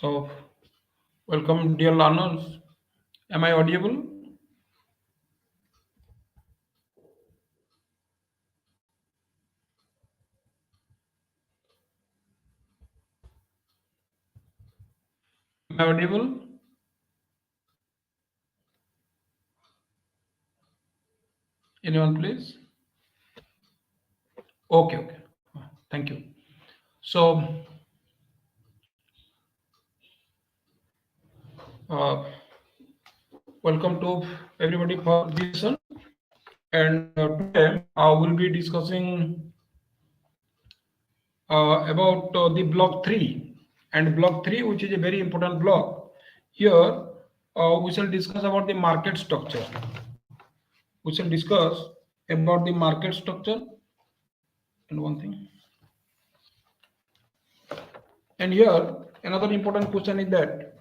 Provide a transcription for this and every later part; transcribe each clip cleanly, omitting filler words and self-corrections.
So, welcome, dear learners. Am I audible? Am I audible? Anyone, please? Okay, okay. Thank you. So, uh, welcome to everybody for this session. And today I will be discussing about the block 3. And block 3, which is a very important block. Here, we shall discuss about the market structure. We shall discuss about the market structure and one thing. And here, another important question is that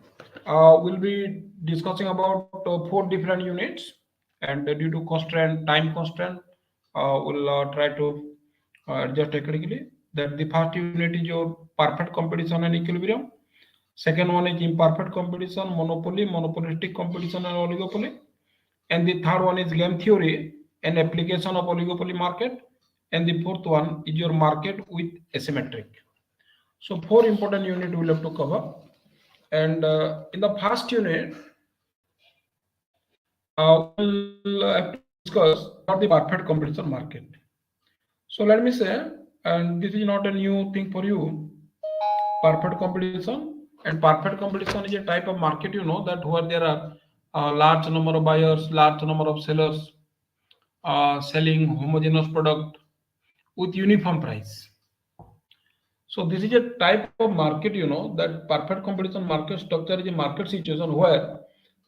we'll be discussing about 4 different units, and due to constraint, time constraint, we'll try to adjust technically. That the first unit is your perfect competition and equilibrium. Second one is imperfect competition, monopoly, monopolistic competition, and oligopoly. And the third one is game theory and application of oligopoly market. And the fourth one is your market with asymmetric. So 4 important units we'll have to cover. And in the first unit, we'll have to discuss about the perfect competition market. So let me say, and this is not a new thing for you, perfect competition. And perfect competition is a type of market, that where there are a large number of buyers, large number of sellers selling homogeneous product with uniform price. So this is a type of market, that perfect competition market structure is a market situation where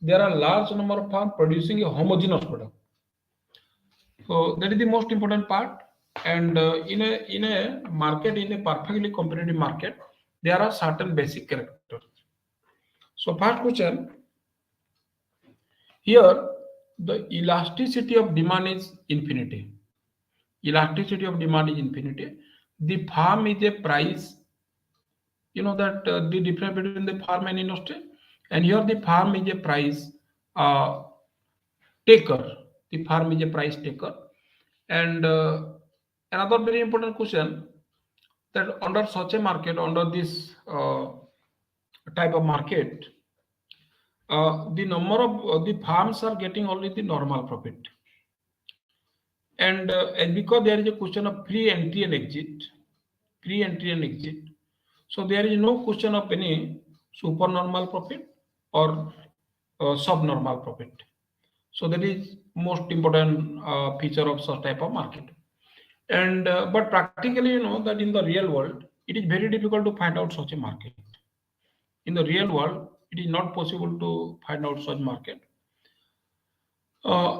there are large number of firms producing a homogeneous product. So that is the most important part. And in a market, in a perfectly competitive market, there are certain basic characters. So first question here, the elasticity of demand is infinity. Elasticity of demand is infinity. The farm is a price, that the difference between the farm and industry, and here the farm is a price uh, taker. The farm is a price taker. And another very important question, that under such a market, under this type of market, the number of the farms are getting only the normal profit. And because there is a question of free entry and exit, so there is no question of any supernormal profit or subnormal profit. So that is most important feature of such type of market. And but practically, that in the real world, it is very difficult to find out such a market. In the real world, it is not possible to find out such market.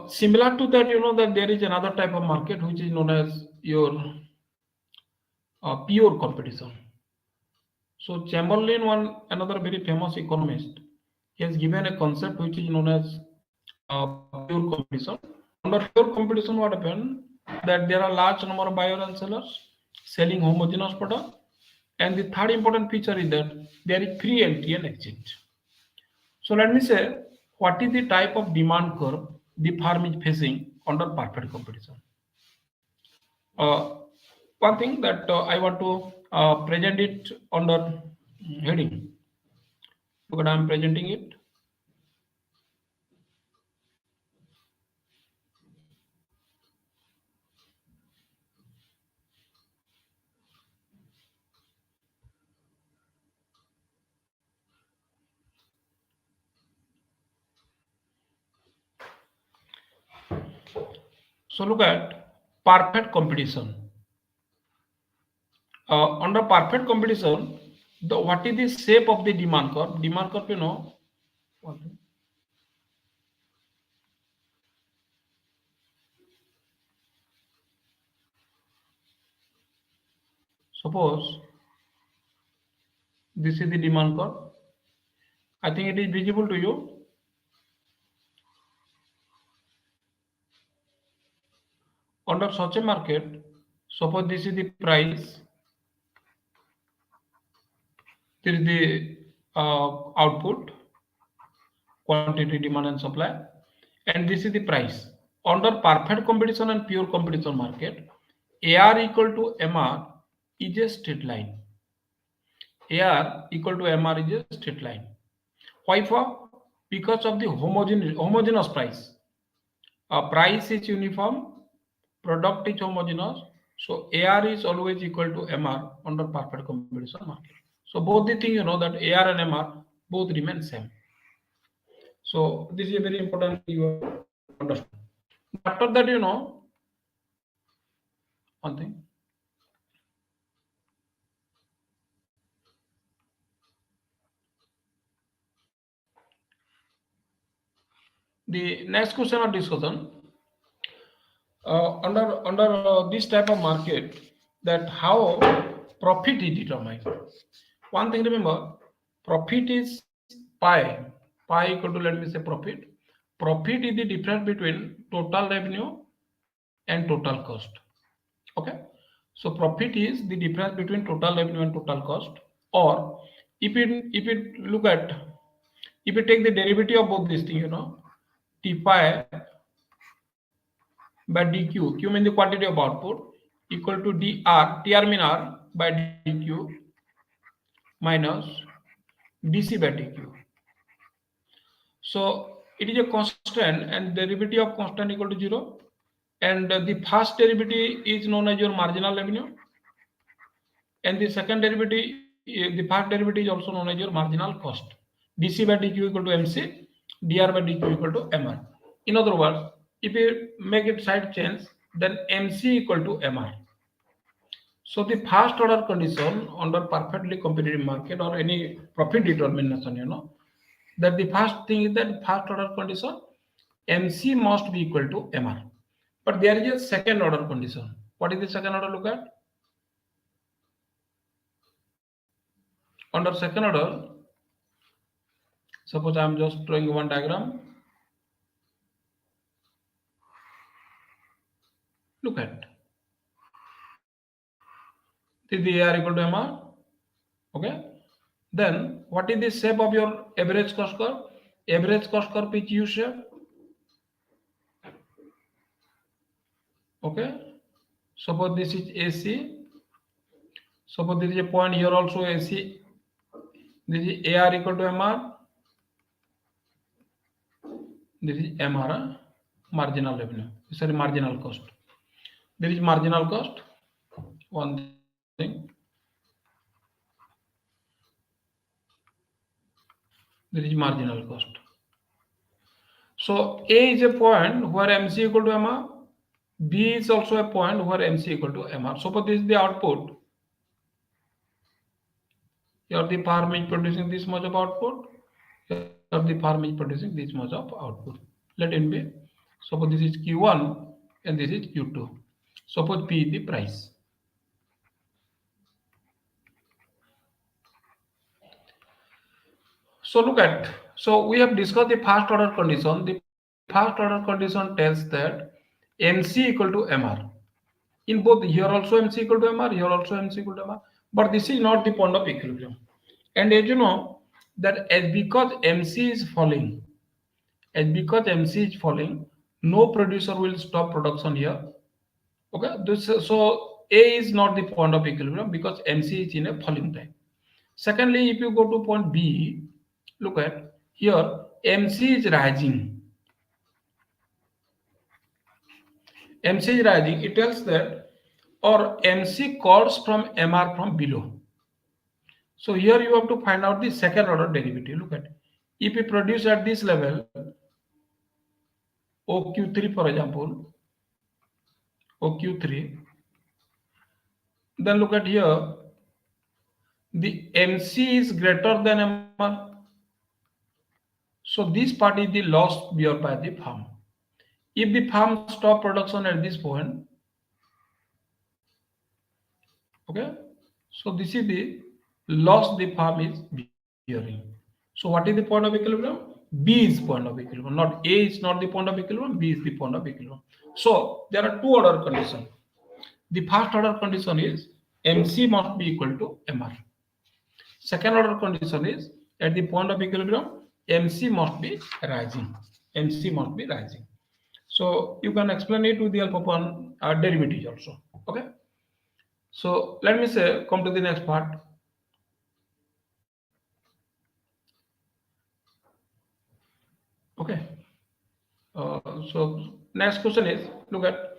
Similar to that, that there is another type of market which is known as your pure competition. So Chamberlain, another very famous economist, he has given a concept which is known as pure competition. Under pure competition, what happened? That there are large number of buyers and sellers selling homogeneous product. And the third important feature is that there is free entry and exit. So let me say, what is the type of demand curve the firm is facing under perfect competition? Uh, One thing that I want to present it under heading, because I am presenting it. So look at perfect competition. Under perfect competition, what is the shape of the demand curve? Demand curve, suppose this is the demand curve. I think it is visible to you. Under such a market, suppose this is the price, this is the output, quantity, demand and supply, and this is the price. Under perfect competition and pure competition market, AR equal to MR is a straight line. AR equal to MR is a straight line. Why for? Because of the homogeneous price. Price is uniform, product is homogeneous, so AR is always equal to MR under perfect competition market. So both the thing that AR and MR both remain same. So this is a very important thing you understand. After that, one thing. The next question or discussion under this type of market, that how profit is determined. One thing remember, profit is pi equal to, let me say, profit. Profit is the difference between total revenue and total cost. Okay, so profit is the difference between total revenue and total cost. Or if it look at, if you take the derivative of both these things, t pi by dq, q means the quantity of output, equal to tr mean r by dq minus dc by dq. So it is a constant and derivative of constant equal to 0, and the first derivative is known as your marginal revenue, and the second derivative, the first derivative is also known as your marginal cost. dc by dq equal to mc, dr by dq equal to mr. In other words, if you make it side change, then mc equal to mr. So the first order condition under perfectly competitive market or any profit determination, that the first thing is that first order condition, mc must be equal to mr. But there is a second order condition. What is the second order? Look at. Under second order, suppose I am just drawing one diagram. Look at. This is the AR equal to MR. Okay. Then what is the shape of your average cost curve? Average cost curve is U shape. Okay. Suppose this is AC. Suppose there is a point here also AC. This is AR equal to MR. This is MR, marginal revenue. Sorry, marginal cost. There is marginal cost. One thing. There is marginal cost. So A is a point where MC equal to MR. B is also a point where MC equal to MR. Suppose this is the output. Here the farm is producing this much of output. Here the farm is producing this much of output. Let it be. Suppose this is Q1 and this is Q2. Suppose P is the price. So look at. So we have discussed the first order condition. The first order condition tells that MC equal to MR. In both, here also MC equal to MR, here also MC equal to MR. But this is not the point of equilibrium. And as you know, that because MC is falling, no producer will stop production here. Okay, so A is not the point of equilibrium because MC is in a falling type. Secondly, if you go to point B, look at here, MC is rising. MC is rising. It tells that, or MC calls from MR from below. So here you have to find out the second order derivative. Look at, if you produce at this level, OQ3 for example, OQ3, then look at here, the MC is greater than MR. So this part is the loss bear by the farm. If the farm stop production at this point, okay, so this is the loss the farm is bearing. So what is the point of equilibrium? B is point of equilibrium. Not A is not the point of equilibrium, B is the point of equilibrium. So there are two order conditions. The first order condition is MC must be equal to MR. Second order condition is at the point of equilibrium, MC must be rising. MC must be rising. So you can explain it with the help of one derivatives also. Okay. So let me say come to the next part. Okay. So next question is, look at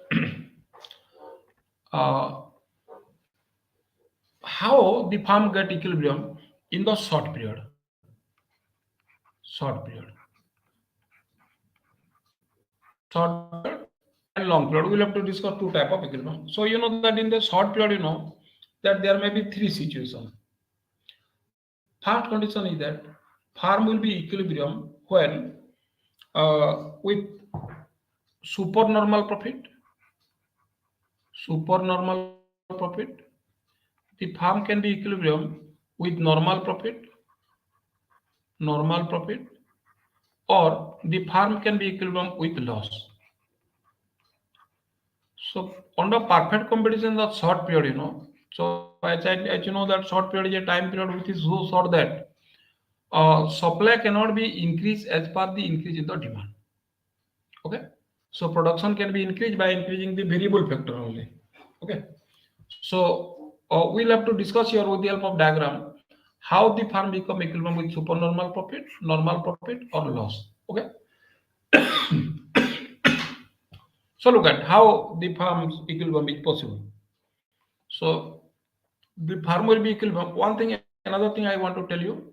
uh, how the firm get equilibrium in the short period. Short period. Short period and long period. We'll have to discuss two type of equilibrium. So you know that in the short period, you know that there may be three situations. First condition is that firm will be equilibrium when with supernormal profit, the firm can be equilibrium with normal profit, or the firm can be equilibrium with loss. So under perfect competition, the short period, you know. So as you know that short period is a time period which is so short that supply cannot be increased as per the increase in the demand. Okay. So production can be increased by increasing the variable factor only. Okay. So we'll have to discuss here with the help of diagram how the firm become equilibrium with supernormal profit, normal profit, or loss. Okay. So look at how the firm's equilibrium is possible. So the firm will be equilibrium. One thing, another thing I want to tell you.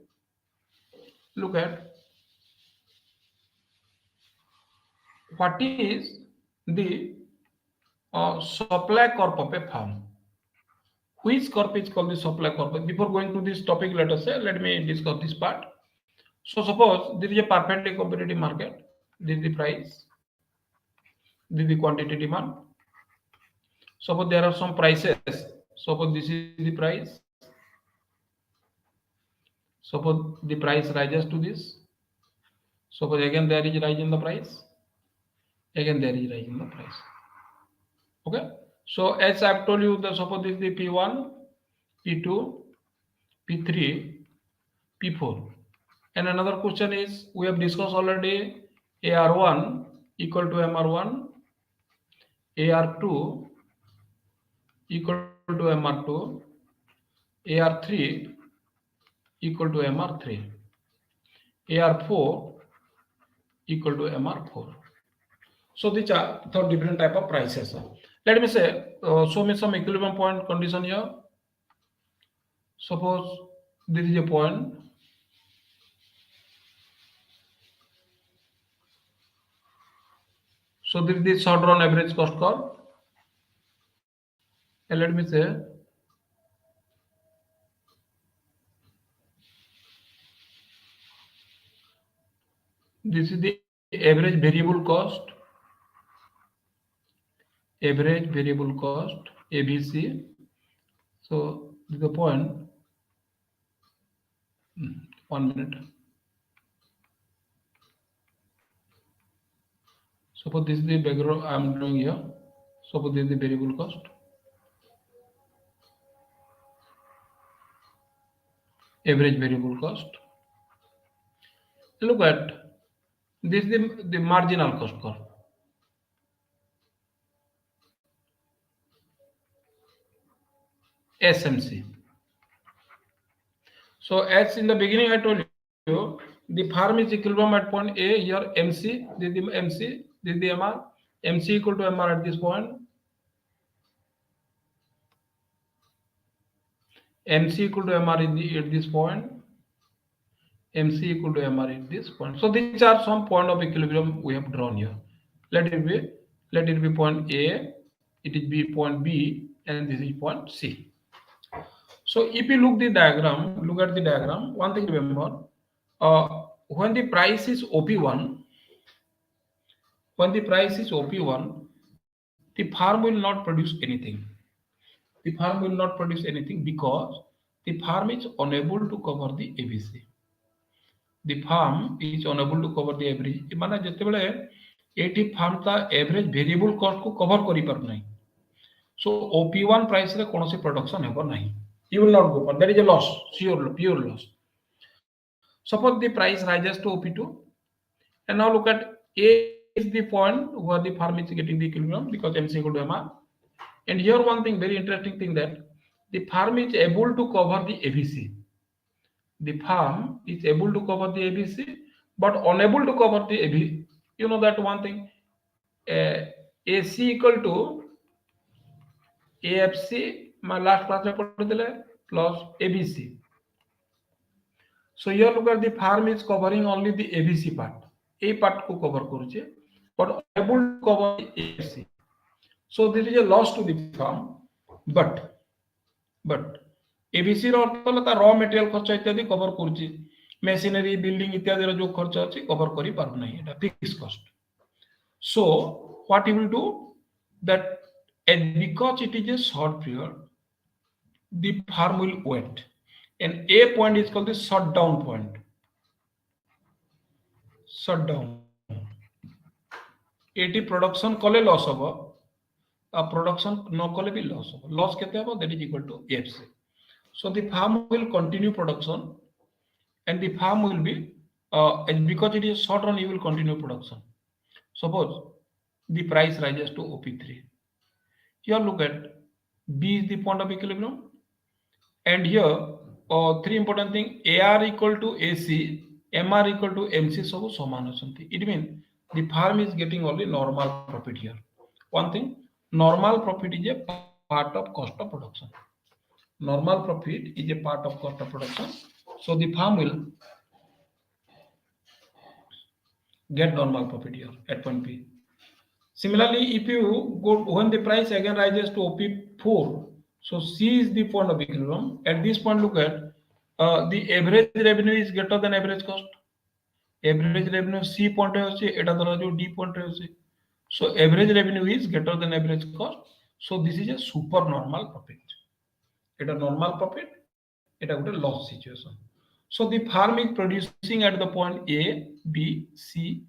Look at what is the supply curve of a firm. Which curve is called the supply curve? Before going to this topic, let me discuss this part. So suppose there is a perfectly competitive market. This is the price. This is the quantity demand. Suppose there are some prices. Suppose this is the price. Suppose the price rises to this. Suppose again there is rise in the price. Again there is rise in the price. Okay. So as I've told you, the suppose this is the P1, P2, P3, P4. And another question is, we have discussed already AR1 equal to MR1, AR2 equal to MR2, AR3 equal to MR3, AR4 equal to MR4. So these are the different type of prices. Let me say, show me some equilibrium point condition here. Suppose this is a point. So this is the short run average cost curve. And let me say, this is the average variable cost, ABC. So this is the point. 1 minute. Suppose this is the background I am doing here. Suppose this is the variable cost. Average variable cost. Look at this is the marginal cost curve. SMC. So as in the beginning I told you, the firm is equilibrium at point A. Here MC, this is the MC, this is the MR. MC equal to MR at this point. MC equal to MR at this point. MC equal to MR at this point. So these are some point of equilibrium we have drawn here. Let it be point A, it is be point B, and this is point C. So if you look at the diagram, one thing remember, when the price is OP1, the firm will not produce anything. The firm will not produce anything because the firm is unable to cover the ABC. The firm is unable to cover the average. माने जेतेबेले eighty farm ता average variable cost को cover करि पार नै. So OP1 price रे कोनोसी production हेबो नाही. You will not go for that is a loss, pure loss. Suppose the price rises to OP2, and now look at A is the point where the firm is getting the equilibrium because MC equal to MR. And here one thing, very interesting thing, that the firm is able to cover the ABC. The firm is able to cover the ABC, but unable to cover the AB. You know that one thing, AC equal to AFC, my last class plus ABC. So here look at the firm is covering only the ABC part. A part को cover करूचे, but unable to cover the AFC. So this is a loss to the firm. But ABC ର ଅର୍ଥ ହେଲା ତା raw material ଖର୍ଚ୍ଚ ଇତ୍ୟାଦି cover କରୁଛି, machinery, building ଇତ୍ୟାଦି ର जो ଖର୍ଚ୍ଚ ଅଛି cover କରି ପାରୁ ନାହିଁ, ଏଟା fixed cost. So what you will do, that because it is a short period, the firm will wait, and A point is called the shutdown point. Shutdown. Eighty production कले लॉस होबो, आ production न कले भी loss होबो. Loss केते होबो, that is equal to FC. So the firm will continue production, and the firm will be and because it is short run, you will continue production. Suppose the price rises to OP3. Here look at B is the point of equilibrium, and here three important thing, AR equal to AC, MR equal to MC सब समान होचंती. It means the firm is getting only normal profit here. One thing, normal profit is a part of cost of production. Normal profit is a part of cost of production. So the firm will get normal profit here at point P. Similarly, if you go when the price again rises to OP4, so C is the point of equilibrium. At this point, look at the average revenue is greater than average cost. Average revenue C point होचे, एटा धरा जो D point होचे. So average revenue is greater than average cost. So this is a super normal profit. It a normal profit, it a good loss situation. So the firm is producing at the point A, B, C.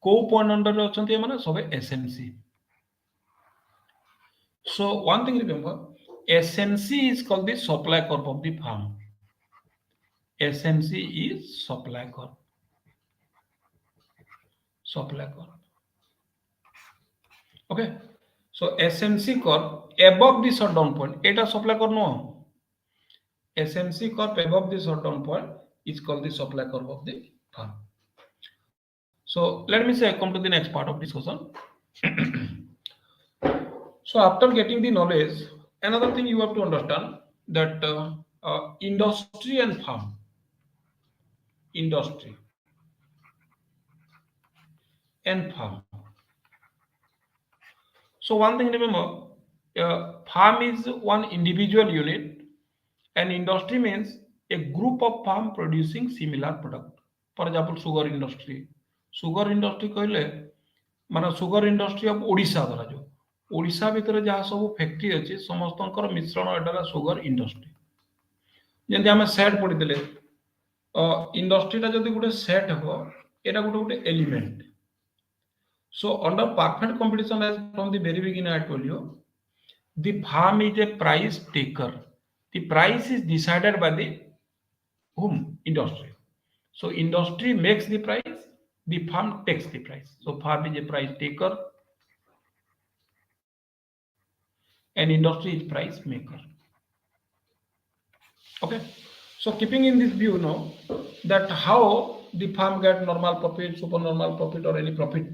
Co point under ochante mane sobe SMC. So one thing remember, SMC is called the supply curve of the firm. SMC is supply curve. Supply curve. Okay. So SMC curve above the shutdown point, eta supply curve no. SMC curve above the shutdown point is called the supply curve of the firm. So let me say, come to the next part of discussion. So after getting the knowledge, another thing you have to understand, that industry and firm. Industry and firm. So one thing remember, firm is one individual unit, and industry means a group of firm producing similar product. For example, sugar industry. Sugar industry कहले माने sugar industry of Odisha धरा जो ओडिशा भितर जहाँ सब factory अच्छी समस्तंकर मिश्रण एटा sugar industry. जेंति हमें सेट पढ़ी देले, इंडस्ट्री टा जदि गुटे सेट हो, एटा गुटे element. So under perfect competition, as from the very beginning I told you, the firm is a price taker. The price is decided by the whom? Industry. So industry makes the price, the firm takes the price. So firm is a price taker and industry is price maker. Okay. So keeping in this view now, that how the firm get normal profit, super normal profit, or any profit,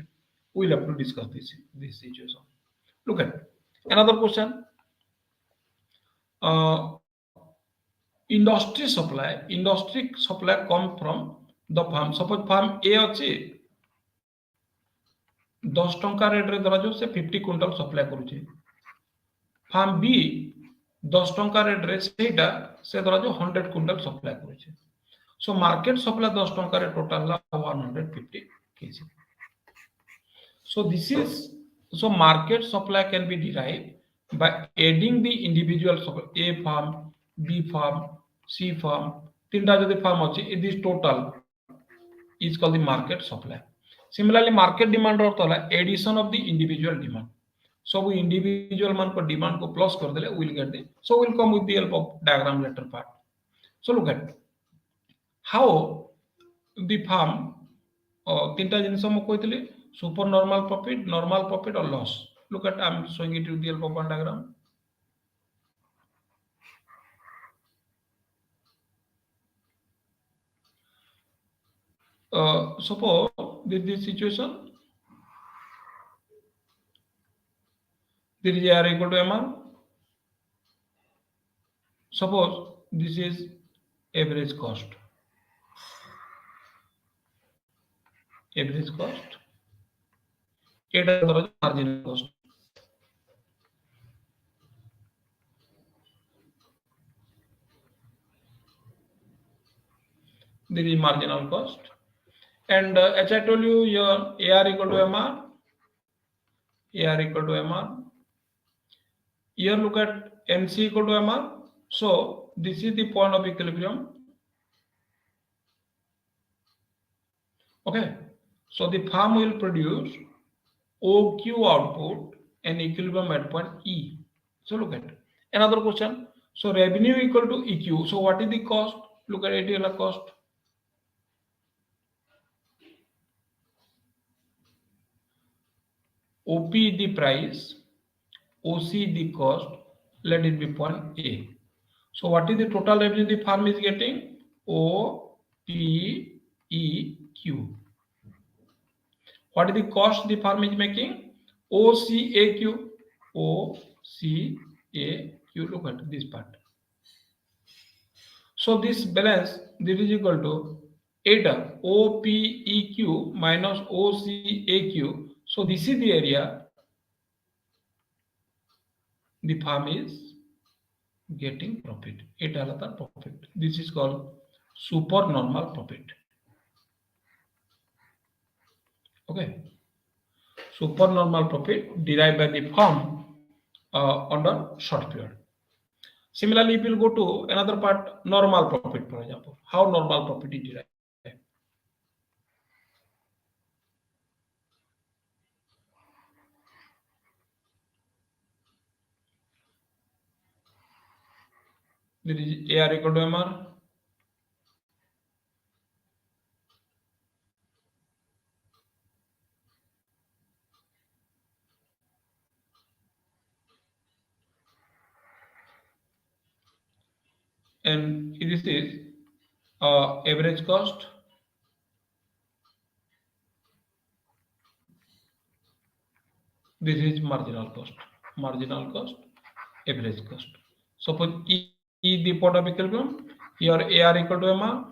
we'll have to discuss this situation. Look at another question. Industry supply come from the farm. Suppose farm A अच्छे 10 टंका rate रे धरा जो से 50 quintal supply करूचे. Farm B 10 टंका rate रे सेटा से धरा जो 100 क्विंटल सप्लाई करूचे. सो मार्केट सप्लाई 10 टंका रे total La 150 kg. So this is, so market supply can be derived by adding the individual supply. A farm, B farm, C farm, तीनटा जदि farm अच्छे, this total is called the market supply. Similarly, market demand अर्थ होला addition of the individual demand. So we individual man को demand को plus कर देले, we'll get the, so we'll come with the help of diagram later part. So look at how the farm तीनटा जिनस मु कहती super normal profit और loss. Look at, I'm showing it with the help of one diagram. Suppose this situation, this is AR equal to MR. Suppose this is average cost. Average cost. Marginal cost. This is marginal cost. And as I told you, your AR equal to MR. AR equal to MR. Here look at MC equal to MR. So this is the point of equilibrium. Okay. So the farm will produce OQ output and equilibrium at point E. So look at another question. So revenue equal to EQ. So what is the cost? Look at it, cost. OP the price, OC the cost, let it be point A. So what is the total revenue the farm is getting? OPEQ. What is the cost the farm is making? OCAQ. OCAQ. Look at this part. So this balance, this is equal to eta OPEQ minus OCAQ. So this is the area the farm is getting profit. Eta profit. This is called super normal profit. Okay. Super normal profit derived by the firm under short period. Similarly, if you go to another part, normal profit, for example, how normal profit is derived. There is AR equal to MR. And this is average cost. This is marginal cost. Marginal cost, average cost. Suppose E the point of equilibrium, here AR equal to MR.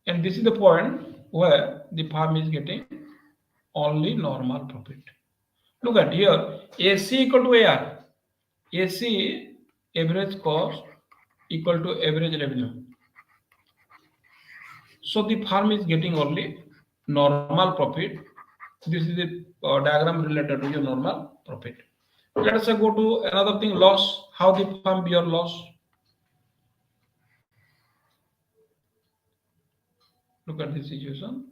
And this is the point where the firm is getting only normal profit. Look at here, AC equal to AR. AC, average cost, equal to average revenue. So the firm is getting only normal profit. This is the diagram related to your normal profit. Let us go to another thing, loss. How the firm bear loss? Look at this situation.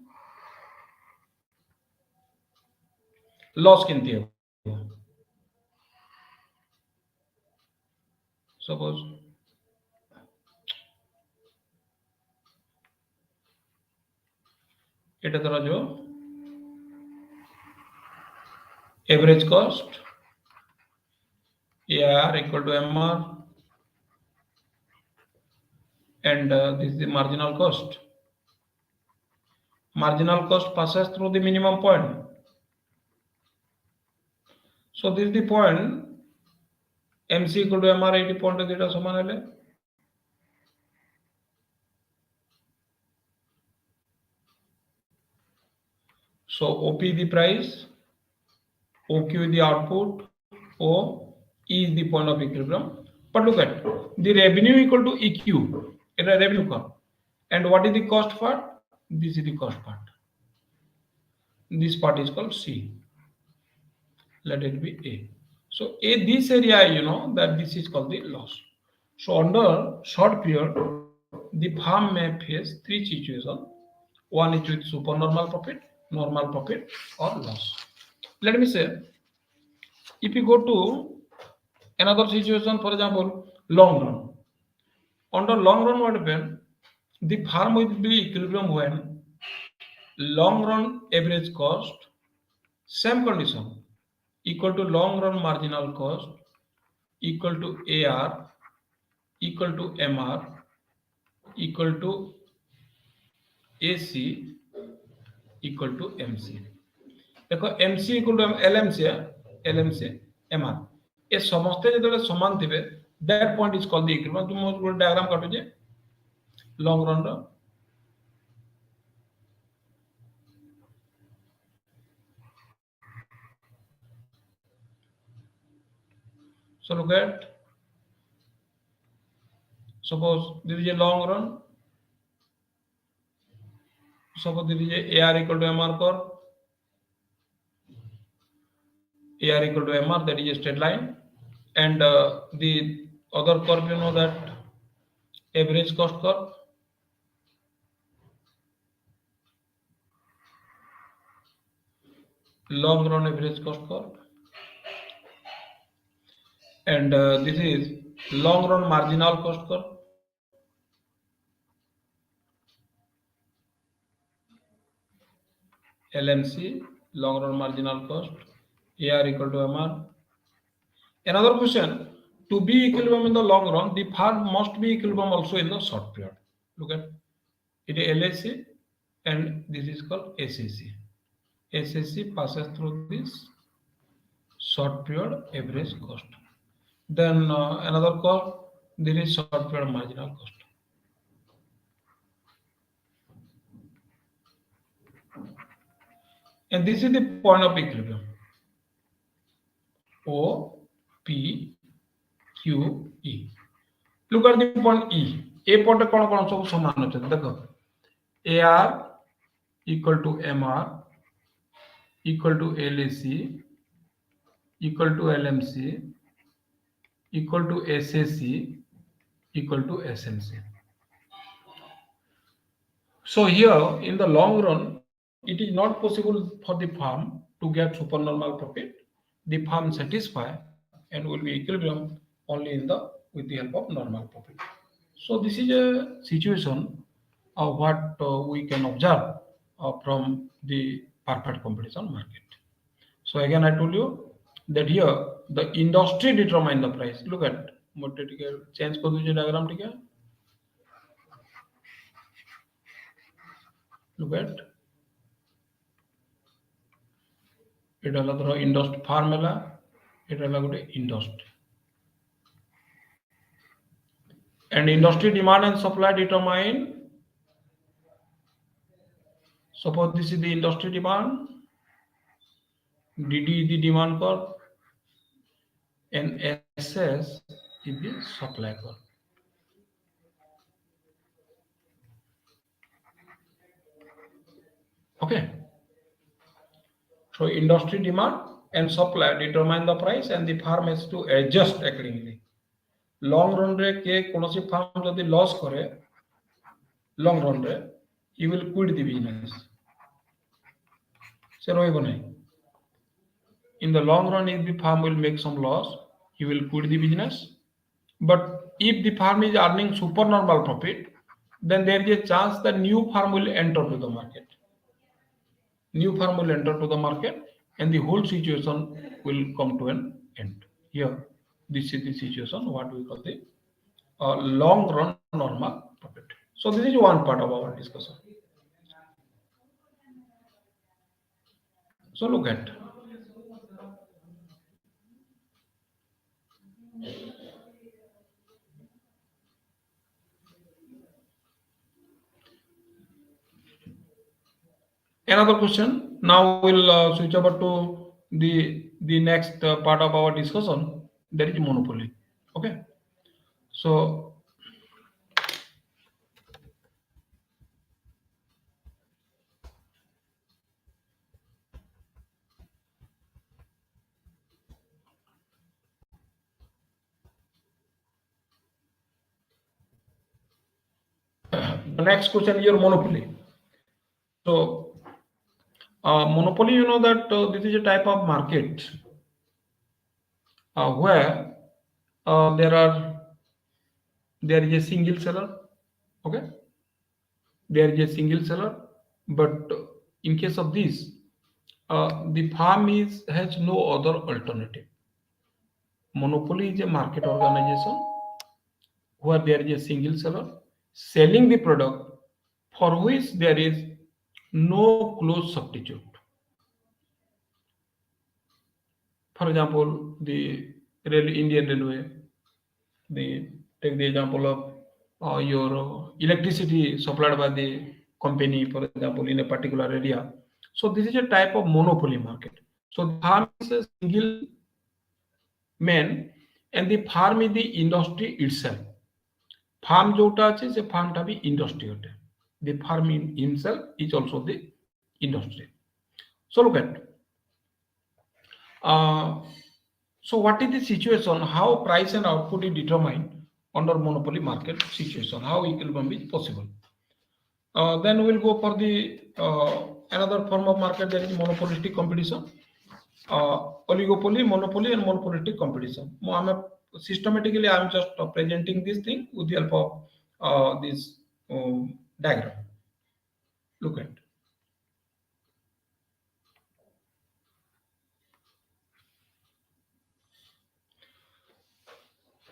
Loss किनती है वो? Suppose এটা ধরা जो average cost AR equal to MR and this is the marginal cost. Marginal cost passes through the minimum point. So this is the point MC equal to MR 80 point data saman hele. So OP the price, OQ the output, O E is the point of equilibrium. But look at the revenue equal to EQ, it's a revenue curve. And what is the cost part? This is the cost part. This part is called C. Let it be A. So A, this area, you know that this is called the loss. So under short period, the firm may face three situations. One is with supernormal profit, normal profit, or loss. Let me say, if you go to another situation, for example, long run. Under long run, what happens? the firm will be equilibrium when long run average cost, same condition, equal to long run marginal cost, equal to AR, equal to MR, equal to AC, equal to MC. देखो MC equal to LMC, LMC, MR, ये समस्ते जो समान थे, that point is called the equilibrium. तुम गोटे diagram काटो जे long run row, so look at, suppose this is a long run, suppose this is a AR equal to MR curve, AR equal to MR, that is a straight line, and the other curve, you know, that average cost curve, long run average cost curve, and this is long run marginal cost curve, LMC, long run marginal cost, AR equal to MR. Another question, to be equilibrium in the long run, the firm must be equilibrium also in the short period. Look at it, LAC, and this is called SAC. SAC passes through this short period average cost. Then another curve, there is short period marginal cost. And this is the point of equilibrium. O, P, Q, E. Look at the point E. A point कौन कौन सब समान होते हैं देखो. AR equal to MR equal to LAC equal to LMC equal to SAC equal to SMC. So here in the long run, it is not possible for the firm to get supernormal profit. The firm satisfy and will be equilibrium only in the with the help of normal profit. So this is a situation of what we can observe from the perfect competition market. So again, I told you that here the industry determine the price. Look at change कर दीजिए diagram ठीक है. Look at it अलग industry farm है it अलग गोटे industry. And industry demand and supply determine, suppose this is the industry demand, DD is the demand curve, and SS is the supply curve. Okay. So industry demand and supply determine the price and the firm has to adjust accordingly. Long run रे के कोनोसी firm जदि loss करे long run रे, he will quit the business. से रोइबो नहीं. In the long run, if the firm will make some loss, he will quit the business. But if the firm is earning supernormal profit, then there is a chance that new firm will enter to the market. New firm will enter to the market, and the whole situation will come to an end. Here, this is the situation what we call the long run normal profit. So this is one part of our discussion. So look at. Another question. Now we'll switch over to the next part of our discussion. That is monopoly. Okay. So the next question is your monopoly. So monopoly, you know that this is a type of market where there is a single seller. Okay. there is a single seller, but in case of this, the farm is has no other alternative. Monopoly is a market organization where there is a single seller selling the product for which there is no close substitute. For example, the Indian Railway, the take the example of your electricity supplied by the company, for example, in a particular area. So this is a type of monopoly market. So the farm is a single man and the farm is the industry itself. Farm जोटा আছে से farm টা भी industry অটে. The farm in himself is also the industry. So look at uh, so what is the situation? How price and output is determined under monopoly market situation? How equilibrium is possible? Then we'll go for the another form of market, that is monopolistic competition. Oligopoly, monopoly, and monopolistic competition. Systematically, I'm just presenting this thing with the help of this diagram. Look at.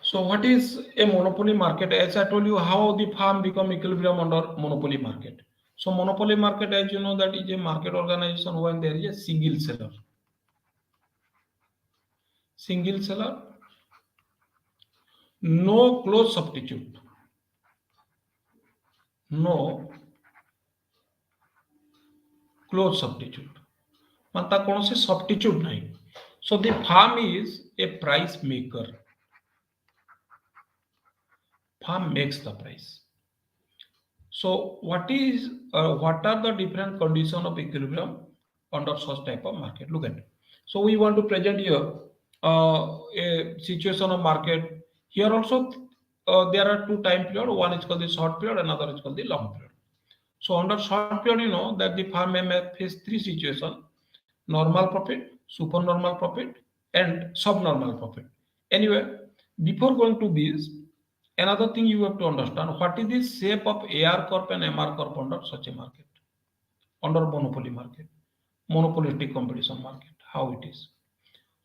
So what is a monopoly market? As I told you, how the farm become equilibrium under monopoly market. So monopoly market, as you know, that is a market organization when there is a single seller. Single seller, no close substitute. No close substitute. मतलब कौन से substitute नहीं. So the farm is a price maker. Farm makes the price. So what are the different condition of equilibrium under such type of market? Look at. So we want to present here a situation of market. Here also there are two time period. One is called the short period, another is called the long period. So under short period, you know that the farm may face three situations: normal profit, supernormal profit, and subnormal profit. Anyway, before going to this, another thing you have to understand: what is the shape of AR corp and MR corp under such a market, under monopoly market, monopolistic competition market, how it is.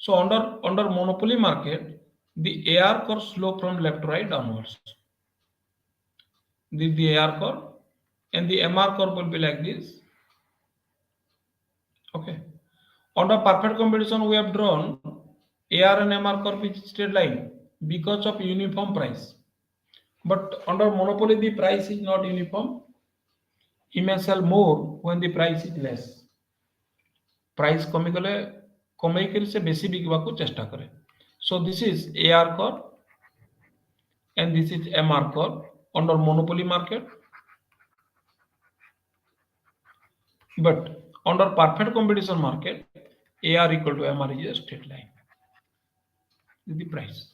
So under monopoly market, the AR curve slope from left to right downwards. This is the AR curve, and the MR curve will be like this. Okay. Under perfect competition, we have drawn AR and MR curve is straight line because of uniform price. But under monopoly, the price is not uniform. He may sell more when the price is less. Price कमेगले से बेसी बिकवाकू चेष्टा करे. So this is AR curve and this is MR curve under monopoly market. But under perfect competition market, AR equal to MR is a straight line. This is the price.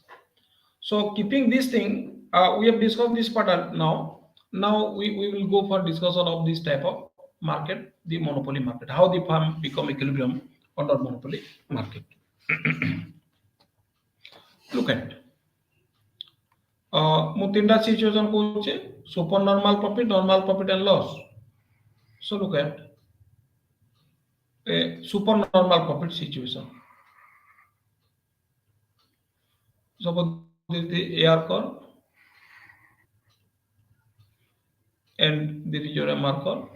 So keeping this thing, we have discussed this part now. Now we will go for discussion of this type of market, the monopoly market. How the firm become equilibrium under monopoly market. Look at. ମୁଁ ତିନିଟା situation କହୁଛି: super normal profit and loss. So look at a super normal profit situation. Suppose this is the AR curve and this is your MR curve.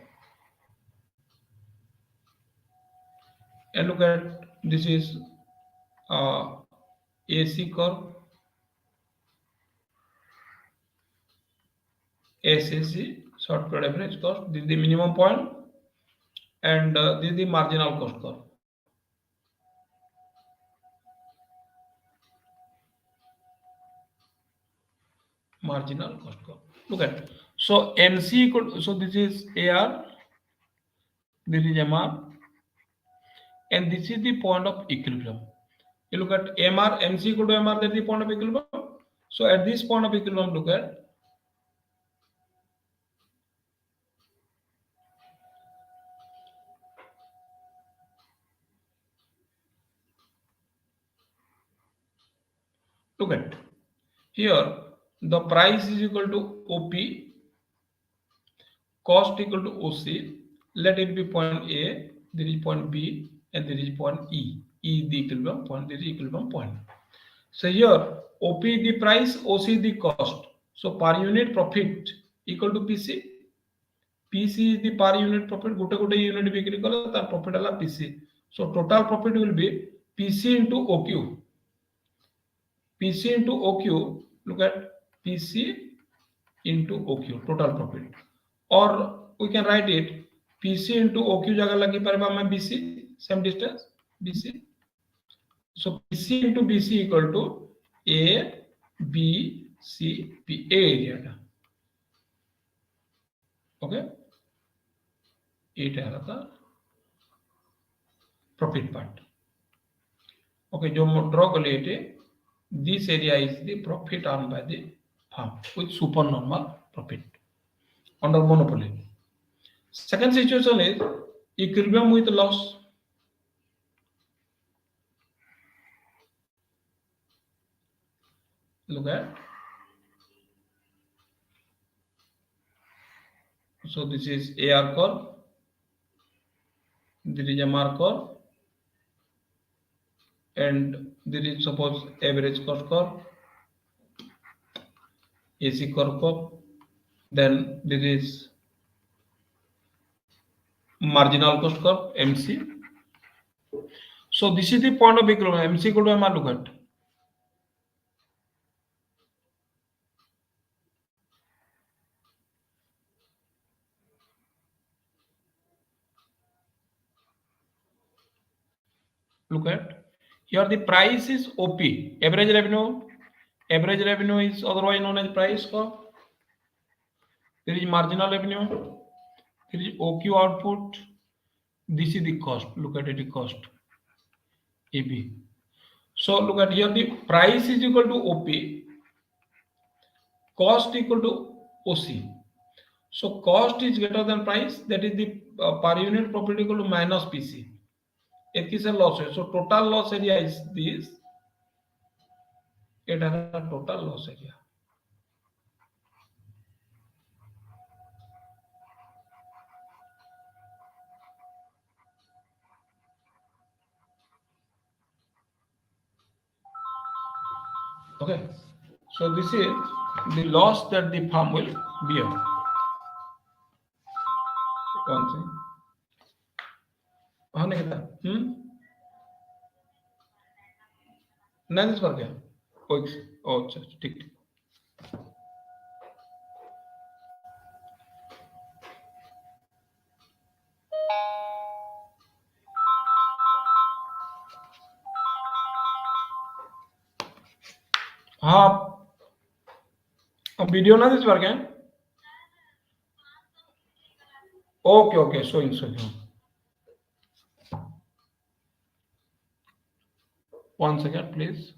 And look at, this is AC curve, SAC, short period average cost. This is the minimum point, and this is the marginal cost curve. Marginal cost curve. Look at. So MC equal. So this is AR. This is MR, and this is the point of equilibrium. You look at MR, MC equal to MR. That is the point of equilibrium. So at this point of equilibrium, look at. Look at here, the price is equal to OP, cost equal to OC. Let it be point A, there is point B, and there is point E. E is the equilibrium point, there is equilibrium point. So here OP is the price, OC is the cost. So per unit profit equal to PC. PC is the per unit profit. Gote unit bikri kala tar profit ala PC. So total profit will be PC into OQ. PC into OQ. Look at PC into OQ, total profit. Or we can write it PC into OQ jaga lagi parba mein BC, same distance BC. So PC into BC equal to A, B, C, P, A area. Okay, এটা হলো profit part. Okay, जो draw करले इटे, this area is the profit earned by the firm with supernormal profit under monopoly. Second situation is equilibrium with loss. Look at. So this is AR curve. There is MR curve. And there is suppose average cost curve, AC curve. Then there is marginal cost curve, MC. So this is the point of equilibrium. MC equal to MR. Look at. Look at. Here the price is OP, average revenue. Average revenue is otherwise known as price curve. There is marginal revenue. There is OQ output. This is the cost. Look at it, the cost. AB. So look at here, the price is equal to OP. Cost equal to OC. So cost is greater than price. That is the per unit profit equal to minus PC. It is a loss. So total loss area is this. It has a total loss area. Okay. So this is the loss that the firm will bear. One thing. हाँ नहीं था नहीं this पर क्या ओ अच्छा ठीक हाँ video ना दिस पर क्या okay showing one second please.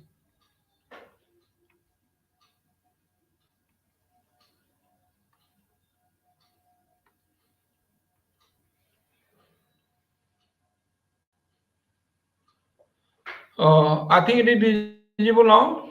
I think it is visible now.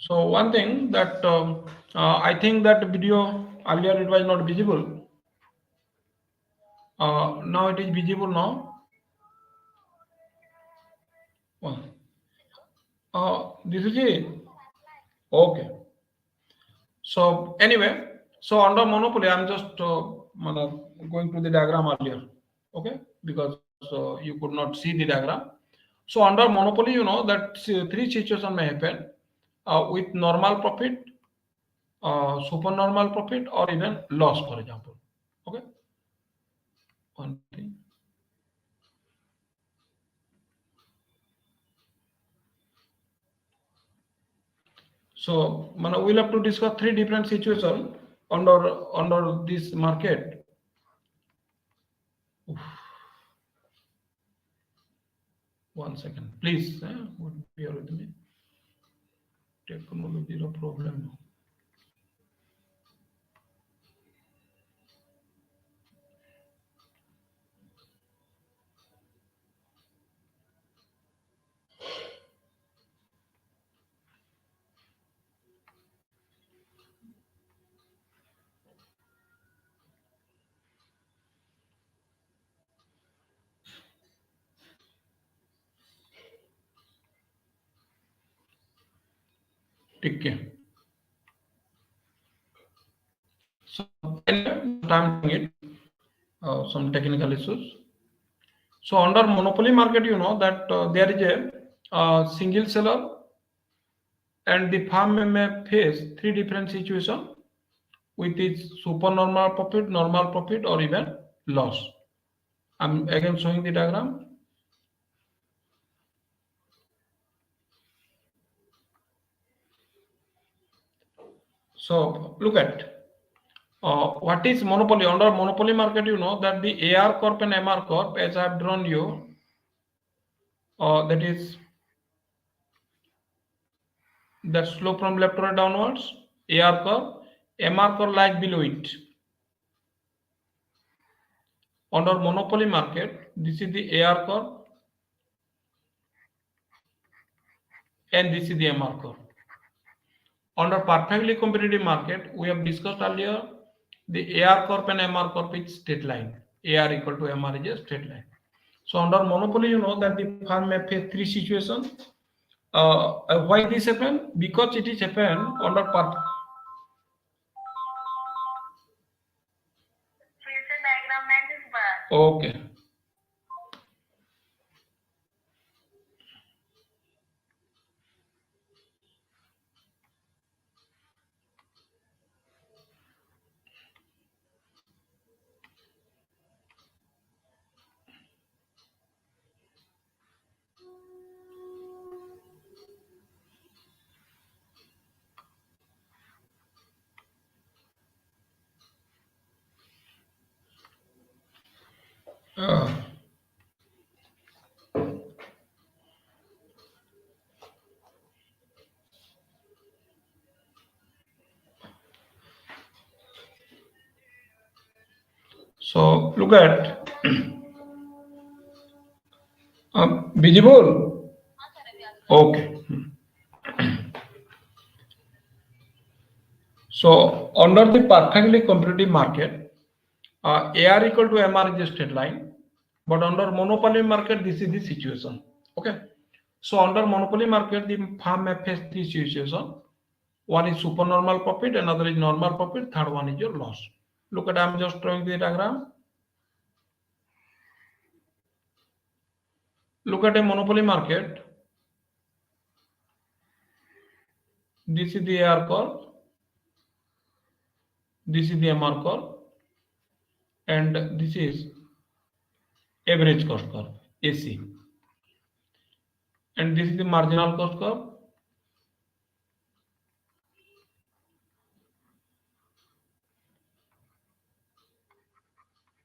So one thing that I think that video earlier it was not visible. Now it is visible now. This is it. Okay. So anyway, so under monopoly, I'm just going to the diagram earlier. Okay, because you could not see the diagram. So under monopoly, you know that three situations may happen with normal profit, supernormal profit, or even loss, for example. Okay. One thing. So we'll have to discuss three different situations under this market. 1 second, please. Bear with me. Technology no problem. Take care. So I'm doing it. Some technical issues. So under monopoly market, you know that there is a single seller, and the firm may face three different situations with its supernormal profit, normal profit, or even loss. I'm again showing the diagram. So look at what is monopoly. Under monopoly market, you know that the AR corp and MR corp, as I've drawn you, that is that slope from left to right downwards. AR curve, MR curve like below it. Under monopoly market, this is the AR curve and this is the MR curve. Under perfectly competitive market, we have discussed earlier, the AR curve and MR curve is straight line. AR equal to MR is a straight line. So under monopoly, you know that the firm may face three situations. Why this happen? Because it is happen under perfect. Okay. So look at visible. Okay. So under the perfectly competitive market, AR equal to MR is a straight line, but under monopoly market, this is the situation. Okay. So under monopoly market, the firm may face three situations. One is supernormal profit, another is normal profit, third one is your loss. Look at, I'm just drawing the diagram. Look at a monopoly market. This is the AR curve. This is the MR curve. And this is average cost curve, AC. And this is the marginal cost curve.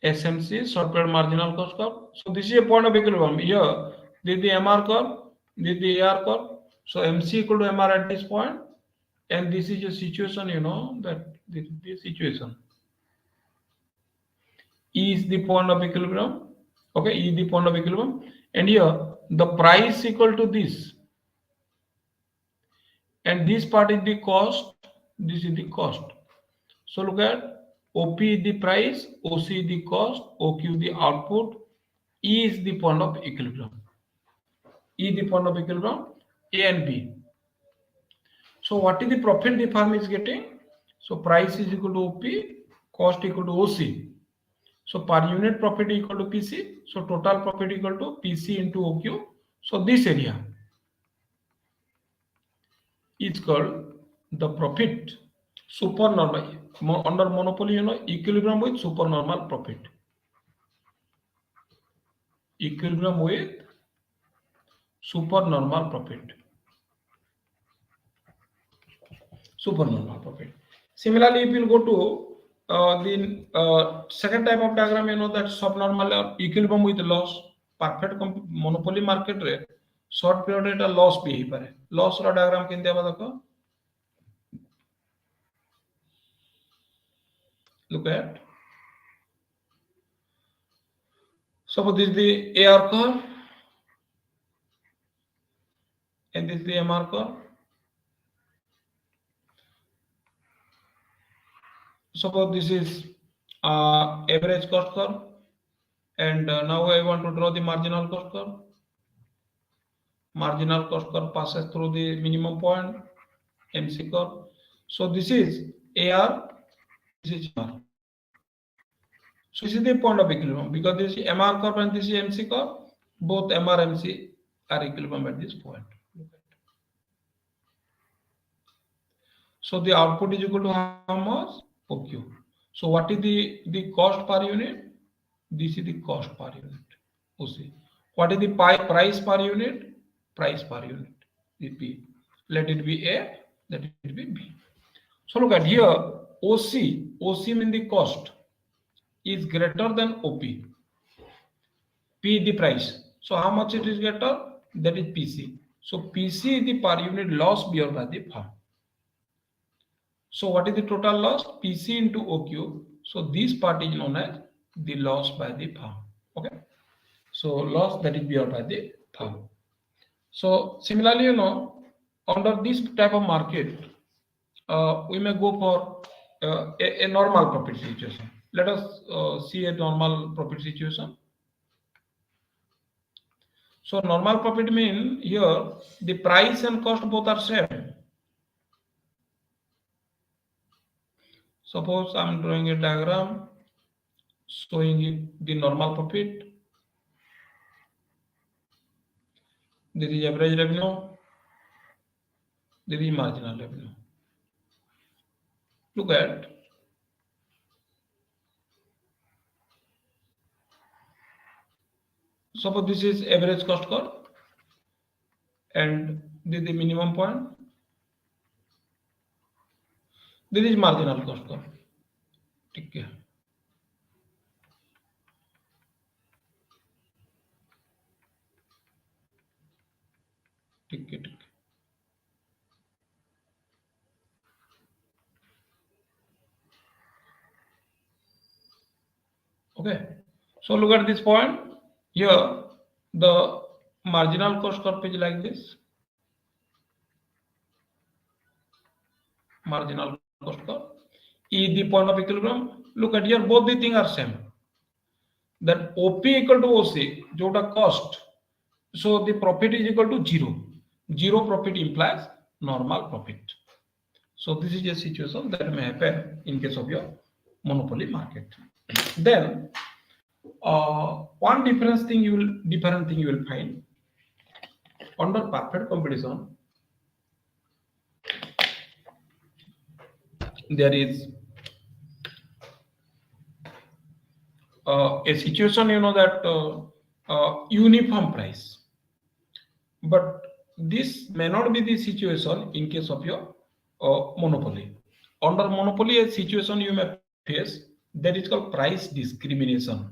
SMC, short period marginal cost curve. So this is a point of equilibrium. Here, this is the MR curve, this is the AR curve. So MC equal to MR at this point. And this is a situation, you know, that this situation. E is the point of equilibrium. Okay, E is the point of equilibrium. And here, the price equal to this. And this part is the cost. This is the cost. So look at OP is the price, OC is the cost, OQ the output, E is the point of equilibrium. E is the point of equilibrium, A and B. So what is the profit the firm is getting? So price is equal to OP, cost equal to OC. So per unit profit equal to PC. So total profit equal to PC into OQ. So this area is called the profit. Supernormal. Under monopoly, you know, equilibrium with supernormal profit. Equilibrium with supernormal profit. Supernormal profit. Similarly, if you go to the second type of diagram, you know that subnormal or equilibrium with loss. Perfect monopoly market रे short period रे loss भी ही पारे loss रो diagram केन देबा देखो look at suppose this is the AR curve and this is the MR curve. Suppose this is average cost curve and now I want to draw the marginal cost curve. Marginal cost curve passes through the minimum point MC curve. So this is AR, this is MR. So this is the point of equilibrium because this is MR curve and this is MC curve. Both MR and MC are equilibrium at this point. So the output is equal to how much? OQ. So what is the cost per unit? This is the cost per unit. OC. What is the price per unit? Price per unit. The P. Let it be A. Let it be B. So look at here. OC. OC means the cost is greater than OP. P the price. So how much it is greater? That is PC. So PC is the per unit loss bear by the firm. So what is the total loss? PC into OQ. So this part is known as the loss by the firm. Okay. So loss that is bear by the firm. So similarly, under this type of market, we may go for a normal profit situation. Let us see a normal profit situation. So normal profit means here the price and cost both are same. Suppose I am drawing a diagram showing the normal profit. There is average revenue. There is marginal revenue. Look at suppose this is average cost curve and this is the minimum point. This is marginal cost curve. ठीक है. ठीक है. Okay. So look at this point. Here the marginal cost curve is like this. Marginal cost curve. E the point of equilibrium. Look at here, both the things are same. That OP equal to OC, jota cost. So the profit is equal to 0. 0 profit implies normal profit. So this is a situation that may happen in case of your monopoly market. Then one different thing you will find under perfect competition. There is a situation, that uniform price, but this may not be the situation in case of your monopoly. Under monopoly, a situation you may face that is called price discrimination.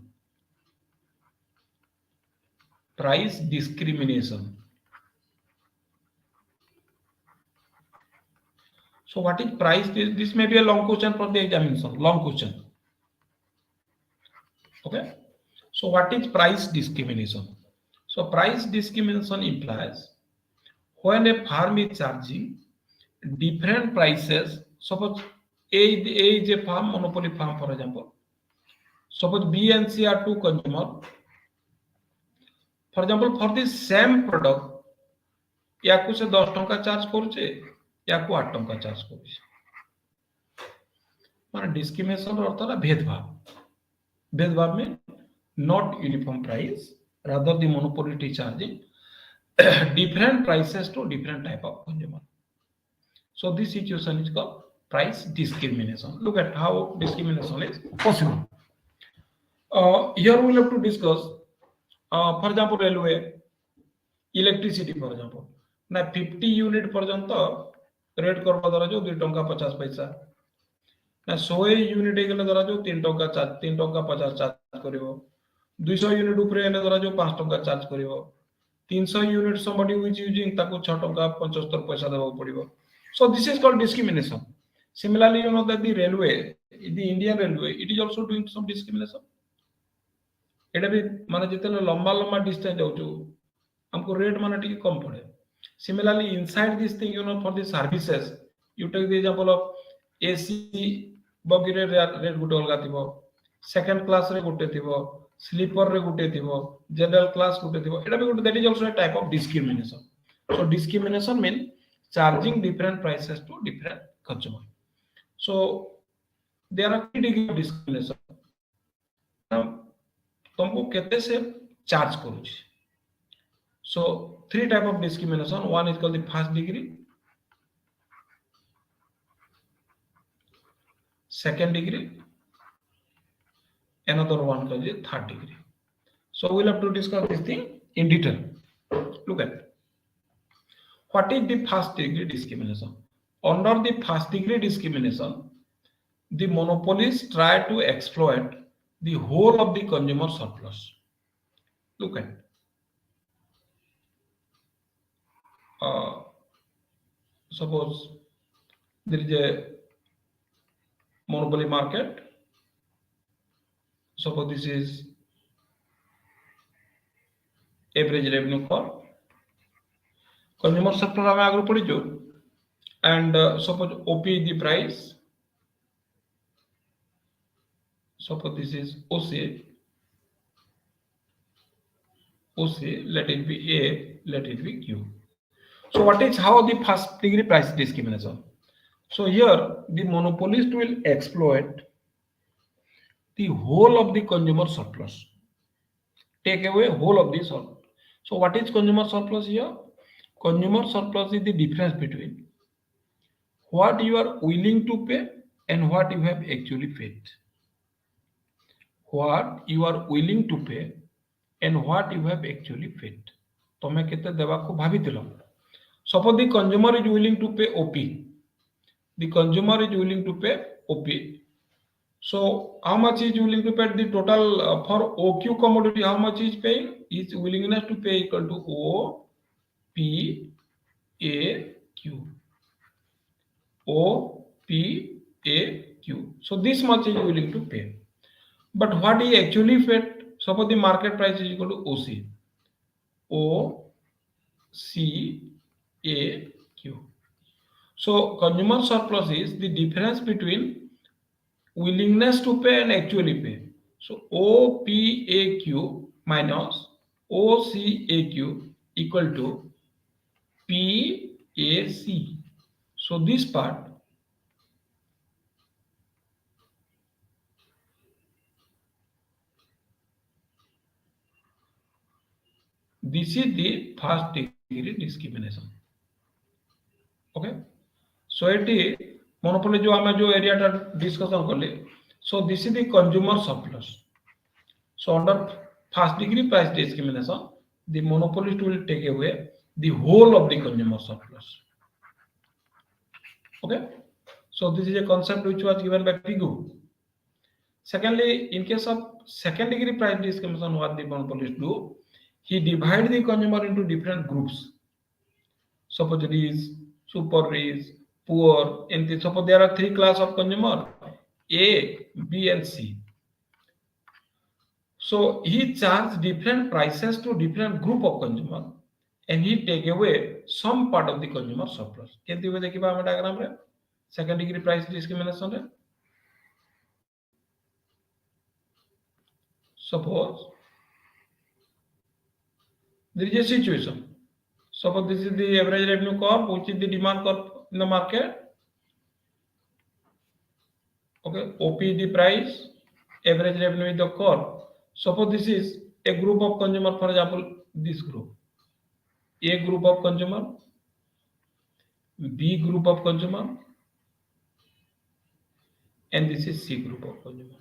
Price discrimination. So what is price? This may be a long question for the examination. Long question. Okay. So what is price discrimination? So price discrimination implies when a firm is charging different prices. Suppose A is a firm, monopoly firm, for example. Suppose B and C are two consumers. For example, for the same product, याकू से 10 टंका charge करुचे, याकू 8 टंका charge करुचे. माने discrimination अर्थ है भेदभाव. भेदभाव में not uniform price, rather the monopoly charging different prices to different type of consumer. So this situation is called price discrimination. Look at how discrimination is possible. Here we will have to discuss, for example, railway, electricity, for example. Now 50 unit पर्यंत rate करवा द्वारा जो 2 टंका 50 पैसा. ना 100 unit गले द्वारा जो 3 टंका 50 चार्ज करिवो. 200 यूनिट ऊपर एने धरा जो 5 टका चार्ज करिवो 300 unit somebody who is using ताको 6 टका 75 पैसा देबो पड़िवो. So this is called discrimination. Similarly, you know that the railway, the Indian railway, it is also doing some discrimination. एटा भी माने जेतेले लंबा लंबा डिस्टेंस जाउछु हमको रेट माने टिके कम पड़े. Similarly, inside this thing, you know, for the services, you take the example of AC bogie rate गुटे अलगा थिबो, सेकंड क्लास रे गुटे थिबो, स्लीपर रे गुटे थिबो, जनरल क्लास गुटे थिबो. एटा भी गुटे, that is also a type of discrimination. So discrimination mean charging different prices to different consumer. So there are three degrees of discrimination. तुमको केते से चार्ज करूची. So three type of discrimination. One is called the first degree, second degree, another one called the third degree. So we'll have to discuss this thing in detail. Look at what is the first degree discrimination. Under the first degree discrimination, the monopolists try to exploit the whole of the consumer surplus. Look at suppose there is a monopoly market. Suppose this is average revenue curve. Consumer surplus हमें आगे पड़ी जो, and suppose OP is the price. Suppose this is OC. Let it be A, let it be Q. So what is how the first degree price discrimination? So here the monopolist will exploit the whole of the consumer surplus, take away whole of the surplus. So what is consumer surplus here? Consumer surplus is the difference between what you are willing to pay and what you have actually paid. What you are willing to pay and what you have actually paid. तमे केते देवा को भाबितिलो. Suppose the consumer is willing to pay OP. The consumer is willing to pay OP. So how much is willing to pay? The total for OQ commodity, how much is paying? Is willingness to pay equal to O P A Q. O P A Q. So this much is willing to pay. But what he actually paid? Suppose the market price is equal to OC. O C A Q. So consumer surplus is the difference between willingness to pay and actually pay. So OPAQ minus OCAQ equal to PAC. So this part this is the first degree discrimination. Okay. So it is monopoly जो हमें जो area टा discussion कर ले. So this is the consumer surplus. So under first degree price discrimination, the monopolist will take away the whole of the consumer surplus. Okay. So this is a concept which was given by Pigu. Secondly, in case of second degree price discrimination, what the monopolist do? He divide the consumer into different groups. Suppose rich, super rich, poor. And suppose there are three classes of consumer: A, B, and C. So he charge different prices to different group of consumer, and he take away some part of the consumer surplus. Can you see the diagram? Second degree price discrimination. Suppose there is a situation. Suppose this is the average revenue curve, which is the demand curve in the market. Okay, OP is the price, average revenue is the curve. Suppose this is a group of consumer, for example, this group. A group of consumer, B group of consumer, and this is C group of consumer.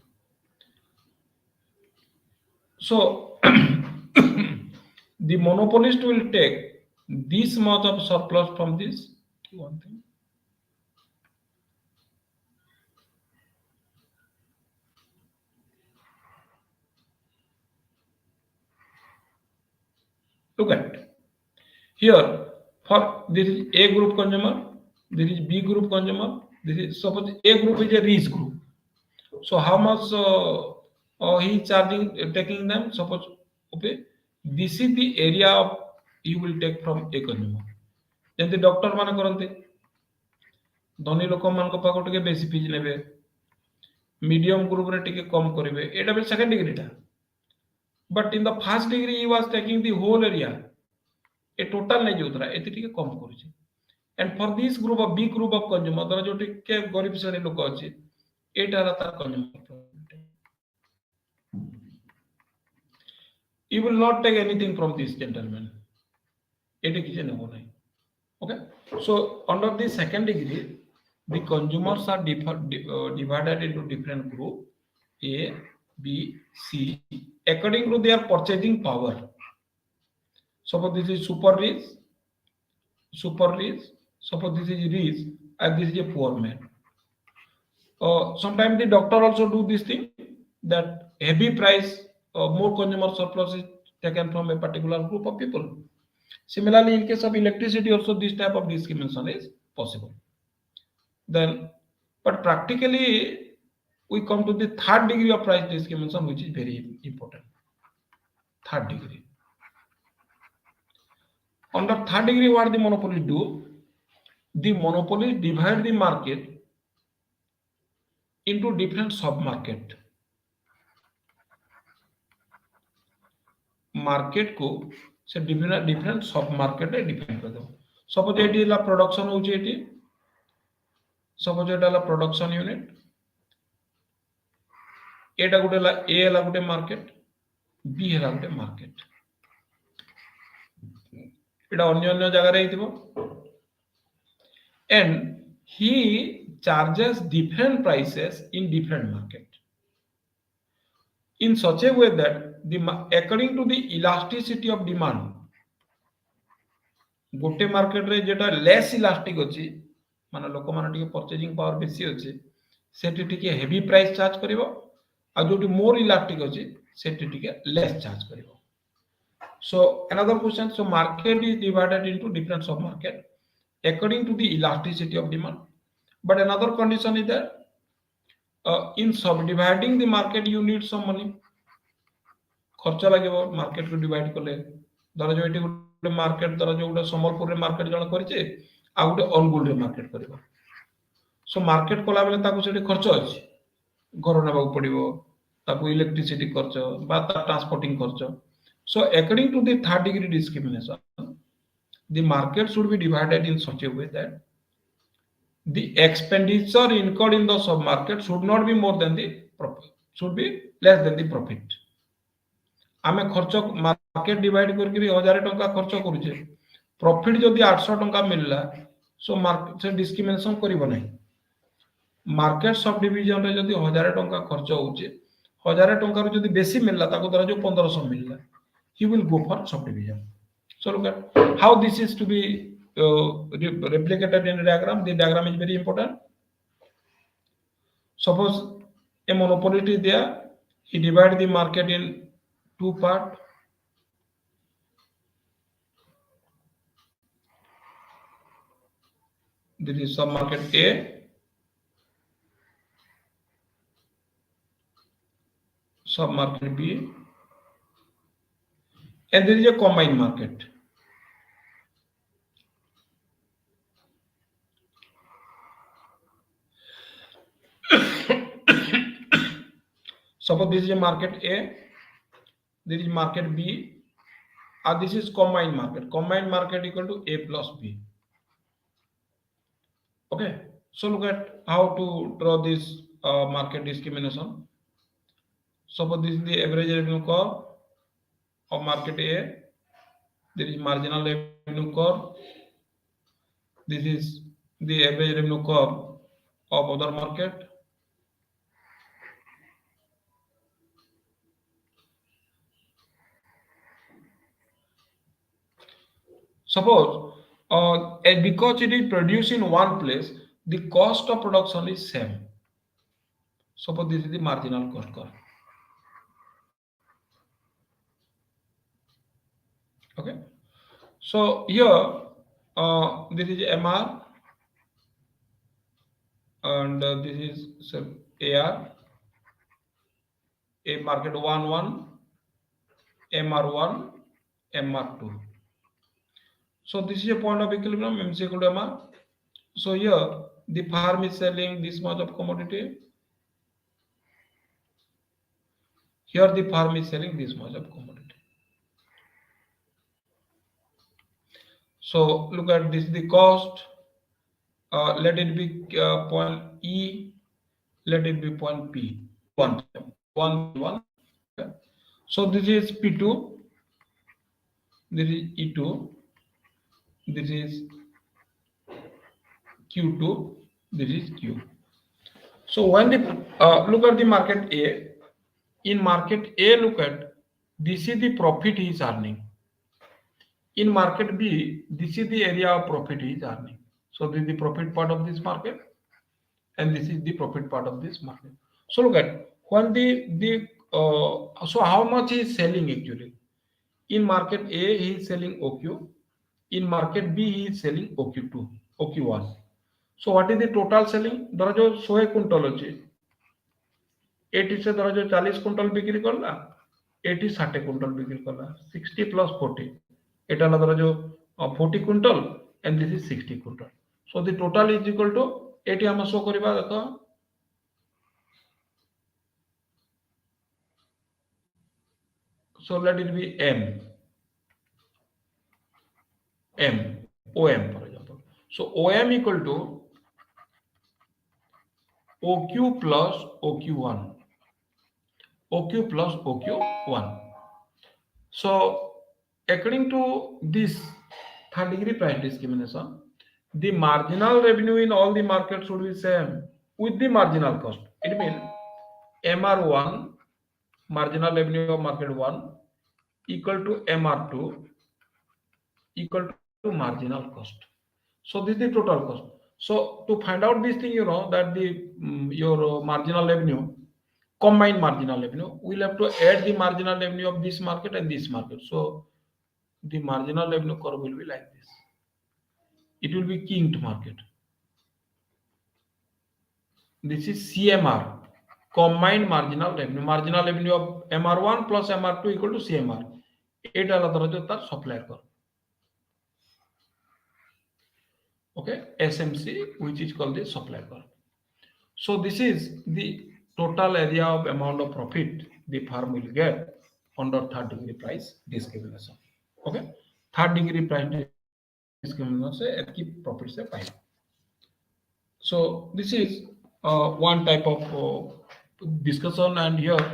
So the monopolist will take this much of surplus from this one thing. Look at here. For this is A group consumer, this is B group consumer. This is suppose A group is a rich group. So how much he charging taking them? Suppose okay, this is the area of you will take from a consumer. ଯେମିତି doctor ମାନେ କରନ୍ତି ଧନୀ ଲୋକମାନଙ୍କ ପାଖକୁ ଟିକେ ବେଶୀ fees ନେବେ medium ଗ୍ରୁପରେ ଟିକେ କମ କରିବେ ଏଇଟା ବି ସେକେଣ୍ଡ ଡିଗ୍ରୀଟା but in the first degree he was taking the whole area a total ନେଇ ଯାଉଥିଲା ଏତେ ଟିକେ କମ କରୁଛି and for this group of big group of consumer ଧର ଯୋଉ ଟିକେ ଗରିବ ଶ୍ରେଣୀ ଲୋକ ଅଛି ଏଇଟା ହେଲା ତାର consumer you will not take anything from this gentleman ଏଠି କିଛି ନେବ ନାହିଁ okay so under the second degree the consumers are divided into different group A B C according to their purchasing power suppose this is super rich suppose this is rich and this is a poor man sometimes the doctor also do this thing that heavy price more consumer surplus is taken from a particular group of people. Similarly, in case of electricity, also this type of discrimination is possible. Then, but practically, we come to the third degree of price discrimination, which is very important. Third degree. Under third degree, what the monopolies do? The monopolies divide the market into different sub-market. Market को से different सब market रे define कर दो suppose eighty ला production होची eighty suppose एटा ला production unit एटा गुटे ला ए ला गुटे market B ला गुटे market एटा अन्य अन्य जगह रे हितबो and he charges different prices in different market in such a way that according to the elasticity of demand गोटे मार्केट रे जेटा लेस इलास्टिक अछि माने लोक माने टिके परचेजिंग पावर बेसी अछि सेठी टिके हेवी प्राइस चार्ज करिवो आ जोटी मोर इलास्टिक अछि सेठी टिके लेस चार्ज करिवो so another question so market is divided into different sub market according to the elasticity of demand but another condition is that in subdividing the market you need some money खर्च लागेबो market को divide करले धर जो eighty गुटे market धर जो गुटे संबलपुर रे market जण करचे आ गुटे अनुगुल रे मार्केट करबो सो मार्केट कोला बेले ताको सेठी खर्च अछि घर नेबा पड़िबो ताको इलेक्ट्रिसिटी खर्च बा ता ट्रांसपोर्टिंग खर्च so according to the third degree discrimination the market should be divided in such a way that the expenditure incurred in the sub market should not be more than the profit should be less than the profit आमे खर्च market divide करके 1000 टंका खर्च करूचे profit जदी 800 टंका मिलला so market से डिस्क्रिमिनेशन करिवो नाही मार्केट सब डिवीजन रे जदी 1000 टंका खर्च होउचे 1000 टंका रो जदी बेसी मिलला ताको धरा जो 1500 मिलला he will go for sub division so look at how this is to be replicated in a diagram. The diagram is very important. Suppose a monopoly is there, he divides the market in two parts. This is sub market A, sub market B, and there is a combined market. Suppose this is a market A, this is market B, and this is combined market. Combined market equal to A plus B. Okay, so look at how to draw this market discrimination. Suppose this is the average revenue curve of market A. There is marginal revenue curve. This is the average revenue curve of other market. Suppose because it is produced in one place, the cost of production is same. Suppose this is the marginal cost curve. Okay. So here this is MR and this is AR, A market 1 MR1, MR2. So this is a point of equilibrium, MC equal to MR. So here the firm is selling this much of commodity. Here the firm is selling this much of commodity. So look at this, the cost. Let it be point E. Let it be point P. One. Okay. So this is P2. This is E2. This is Q2. This is Q. So when the look at the market A, in market A, look at this is the profit he is earning. In market B, this is the area of profit he is earning. So this is the profit part of this market, and this is the profit part of this market. So look at when so how much he is selling actually. In market A, he is selling OQ. In market B, he is selling OQ2, OQ1. So what is the total selling? ধরা যাও 100 quintal আছে, এটি সে ধরা যাও 40 quintal বিক্রি করলা, এটি 60 quintal বিক্রি করলা, 60 plus 40, এটা হলো ধরা যাও 40 quintal and this is 60 quintal. So the total is equal to, এটি আমরা শো করিবা দেখো, so let it be OM for example. So OM equal to OQ plus OQ1, OQ plus OQ1. So according to this third degree price discrimination, the marginal revenue in all the markets should be same with the marginal cost. It means MR1, marginal revenue of market 1, equal to MR2, equal to marginal cost. So this is the total cost. So to find out this thing, you know that the your marginal revenue, combined marginal revenue, we'll have to add the marginal revenue of this market and this market. So the marginal revenue curve will be like this. It will be kinked market. This is CMR, combined marginal revenue. Marginal revenue of MR1 plus MR2 equal to CMR. এটা আলাদা হচ্ছে তার supplier curve. Okay, SMC, which is called the supply curve. So this is the total area of amount of profit the firm will get under third degree price discrimination. Okay, third degree price discrimination से एक profit से पाएगा. So this is one type of discussion, and here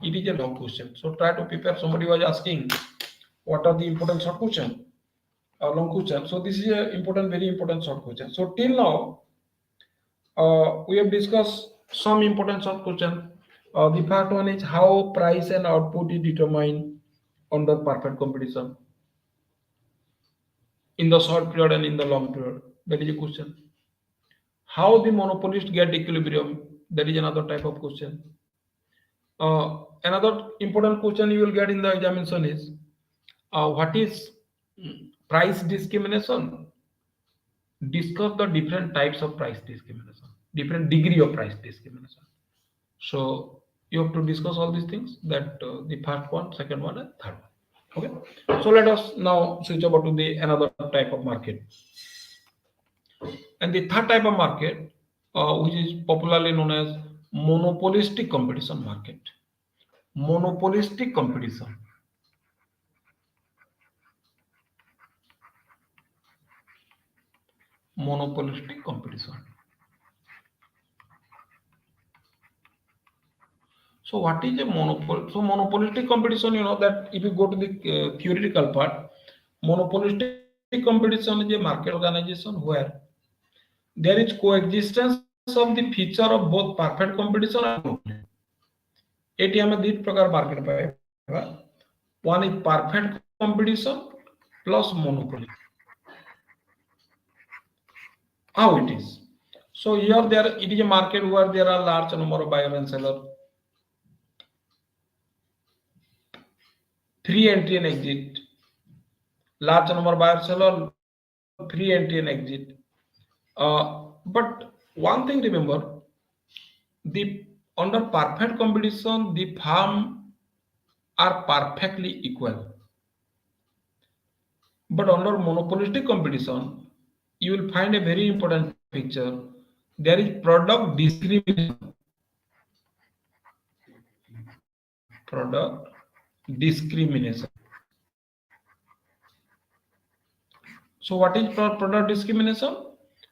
it is a long question. So try to prepare. Somebody was asking what are the important short question, long question. So this is a important, very important short question. So till now we have discussed some important short question. The first one is how price and output is determined under perfect competition in the short period and in the long period. That is a question. How the monopolist get equilibrium? That is another type of question. Another important question you will get in the examination is what is price discrimination? Discuss the different types of price discrimination, different degree of price discrimination. So you have to discuss all these things, that the first one, second one, and third one. Okay, so let us now switch over to the another type of market. And the third type of market, which is popularly known as monopolistic competition market. Monopolistic competition. Monopolistic competition. So what is a monopoly? So monopolistic competition, you know that if you go to the theoretical part, monopolistic competition is a market organization where there is coexistence of the feature of both perfect competition and monopoly. Eighty हमें दो प्रकार market पाएगा. One is perfect competition plus monopoly. How it is? So here it is a market where there are large number of buyer and seller, free entry and exit, large number buyer seller, free entry and exit. But one thing remember, the under perfect competition the firm are perfectly equal, but under monopolistic competition you will find a very important feature. There is product discrimination. Product discrimination. So what is product discrimination?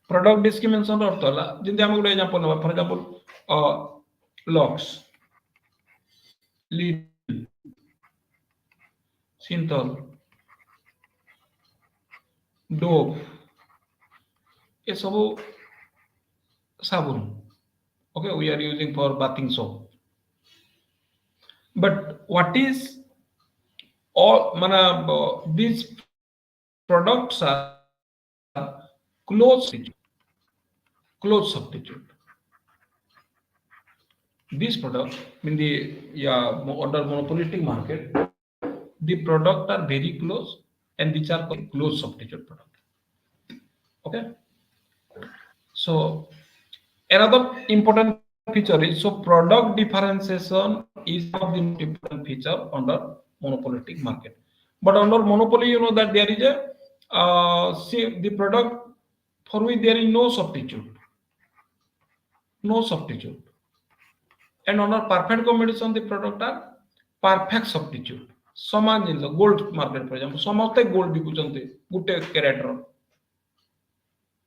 Product discrimination अर्थ होला जेंति हम गोटे example नबा, for example Lux, लीड, Cinthol, Dove, ये सब साबुन, okay, we are using for bathing soap. But what is all these products are close substitute. These products in the under monopolistic market, the product are very close and which are called close substitute product. Okay, so another important feature is, so product differentiation is one of the most important feature under monopolistic market. But under monopoly, you know that there is a see the product for which there is no substitute, and under perfect competition the product are perfect substitute. समान जिनस gold market for example समस्ते gold बिकुचंते Gute कैरेटर,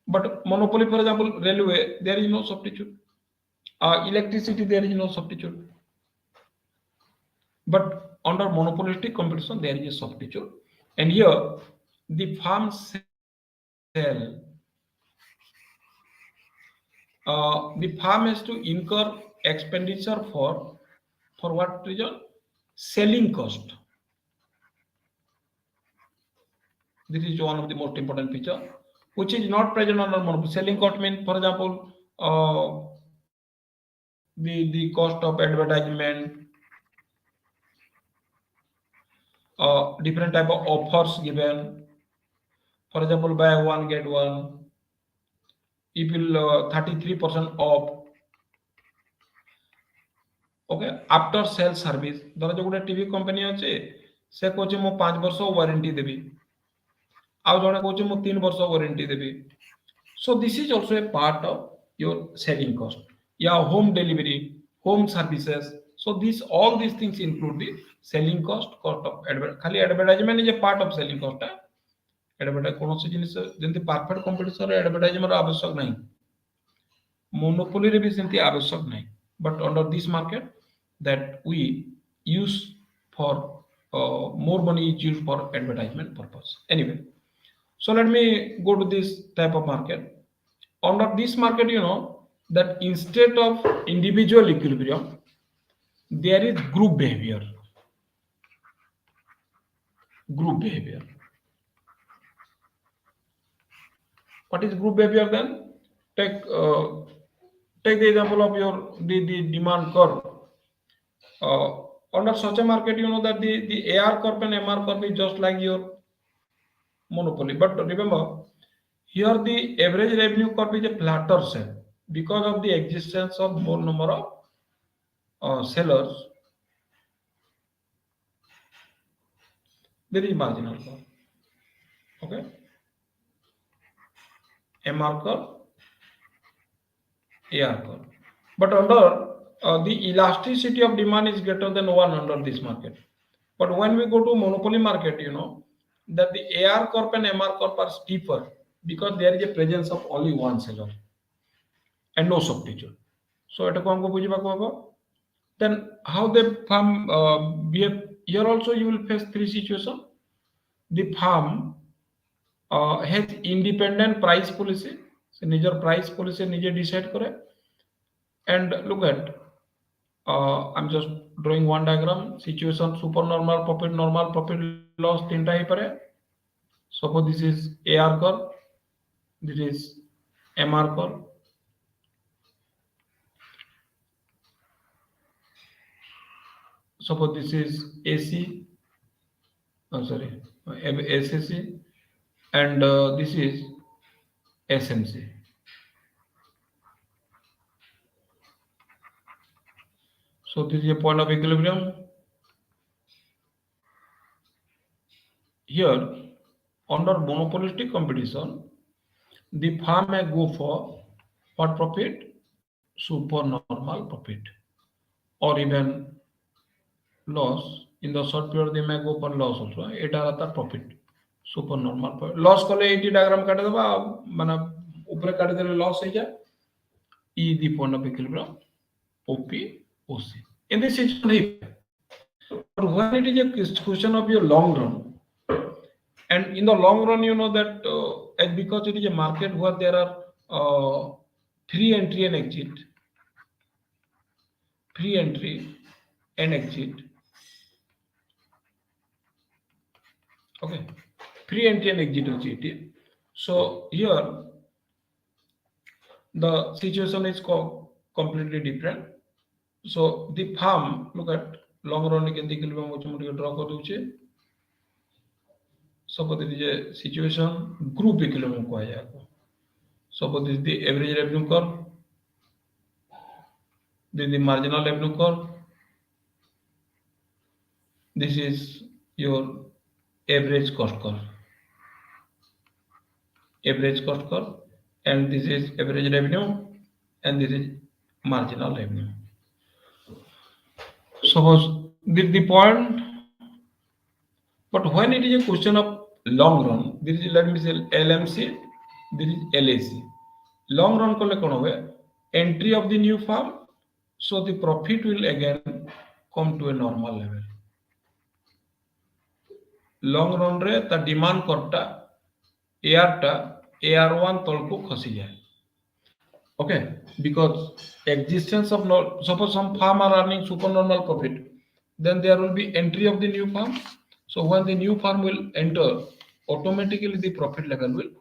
but monopoly for example railway there is no substitute, electricity there is no substitute, but under monopolistic competition there is a substitute. And here the firm sell, the firm has to incur expenditure for what reason? Selling cost. This is one of the most important feature which is not present under monopoly. Selling cost means, for example, the cost of advertisement, different type of offers given. For example, buy one get one. If will 33% off. Okay, after sales service. धर जो गोटे TV company अच्छे से कहूँ मु 5 वर्ष warranty देवी, आउ जने कहूँ मु 3 वर्ष warranty Devi. So this is also a part of your selling cost. Yeah, home delivery, home services. So all these things include the selling cost of खाली advertisement is a part of selling cost. Advertisement कौन सी जिनिस जेंति perfect competition रे advertisement आवश्यक नहीं, monopoly रे भी सेंति आवश्यक नहीं, but under this market that we use for more money is used for advertisement purpose. Anyway, so let me go to this type of market. Under this market, you know that instead of individual equilibrium there is group behavior. What is group behavior then? Take the example of your the demand curve. Under such a market, you know that the AR curve and MR curve is just like your monopoly. But remember, here the average revenue curve is a flatter shape because of the existence of more number of sellers. There is marginal curve. Okay, MR curve, AR curve. But under the elasticity of demand is greater than 1 under this market. But when we go to monopoly market, you know that the AR curve and MR curve are steeper because there is a presence of only one seller and no substitute. So at a combo then how the firm behave? Here also you will face three situations. The firm has independent price policy, so निजर price policy निजे decide करे. And look at I'm just drawing one diagram. Situation super normal profit loss तीन type है. Suppose this is AR curve, this is MR curve. Suppose this is AC. Oh, sorry. SSC, and this is SMC. So this is a point of equilibrium. Here, under monopolistic competition, the firm may go for what profit? Super normal profit, or even loss. In the short period, they may go for loss also. এটা হচ্ছে profit, super normal profit. Loss করলে এইটি diagram কাটে দেবা, মানে উপরে কাটে দিলে loss হয়ে যায়. E the point of equilibrium, OP, OC. In this situation, but when it is a question of your long run, and in the long run, you know that because it is a market where there are free entry and exit, free entry and exit. Okay, free entry and exit OCT. So here the situation is completely different. So the firm, look at long run के equilibrium मुझे draw कर दूँचे. Suppose this is a situation group equilibrium को आ जाएगा. Suppose this is the average revenue curve, this is the marginal revenue curve, this is your average cost curve, and this is average revenue, and this is marginal revenue. Suppose this is the point, but when it is a question of long run, this is, let me say, LMC, this is LAC. Long run kole kon hobe entry of the new firm, so the profit will again come to a normal level. Long run re ta demand curve ta AR1 तलको खसी जाए. Okay, because existence of suppose some firm are earning supernormal profit, then there will be entry of the new firm. So when the new firm will enter, automatically the profit level will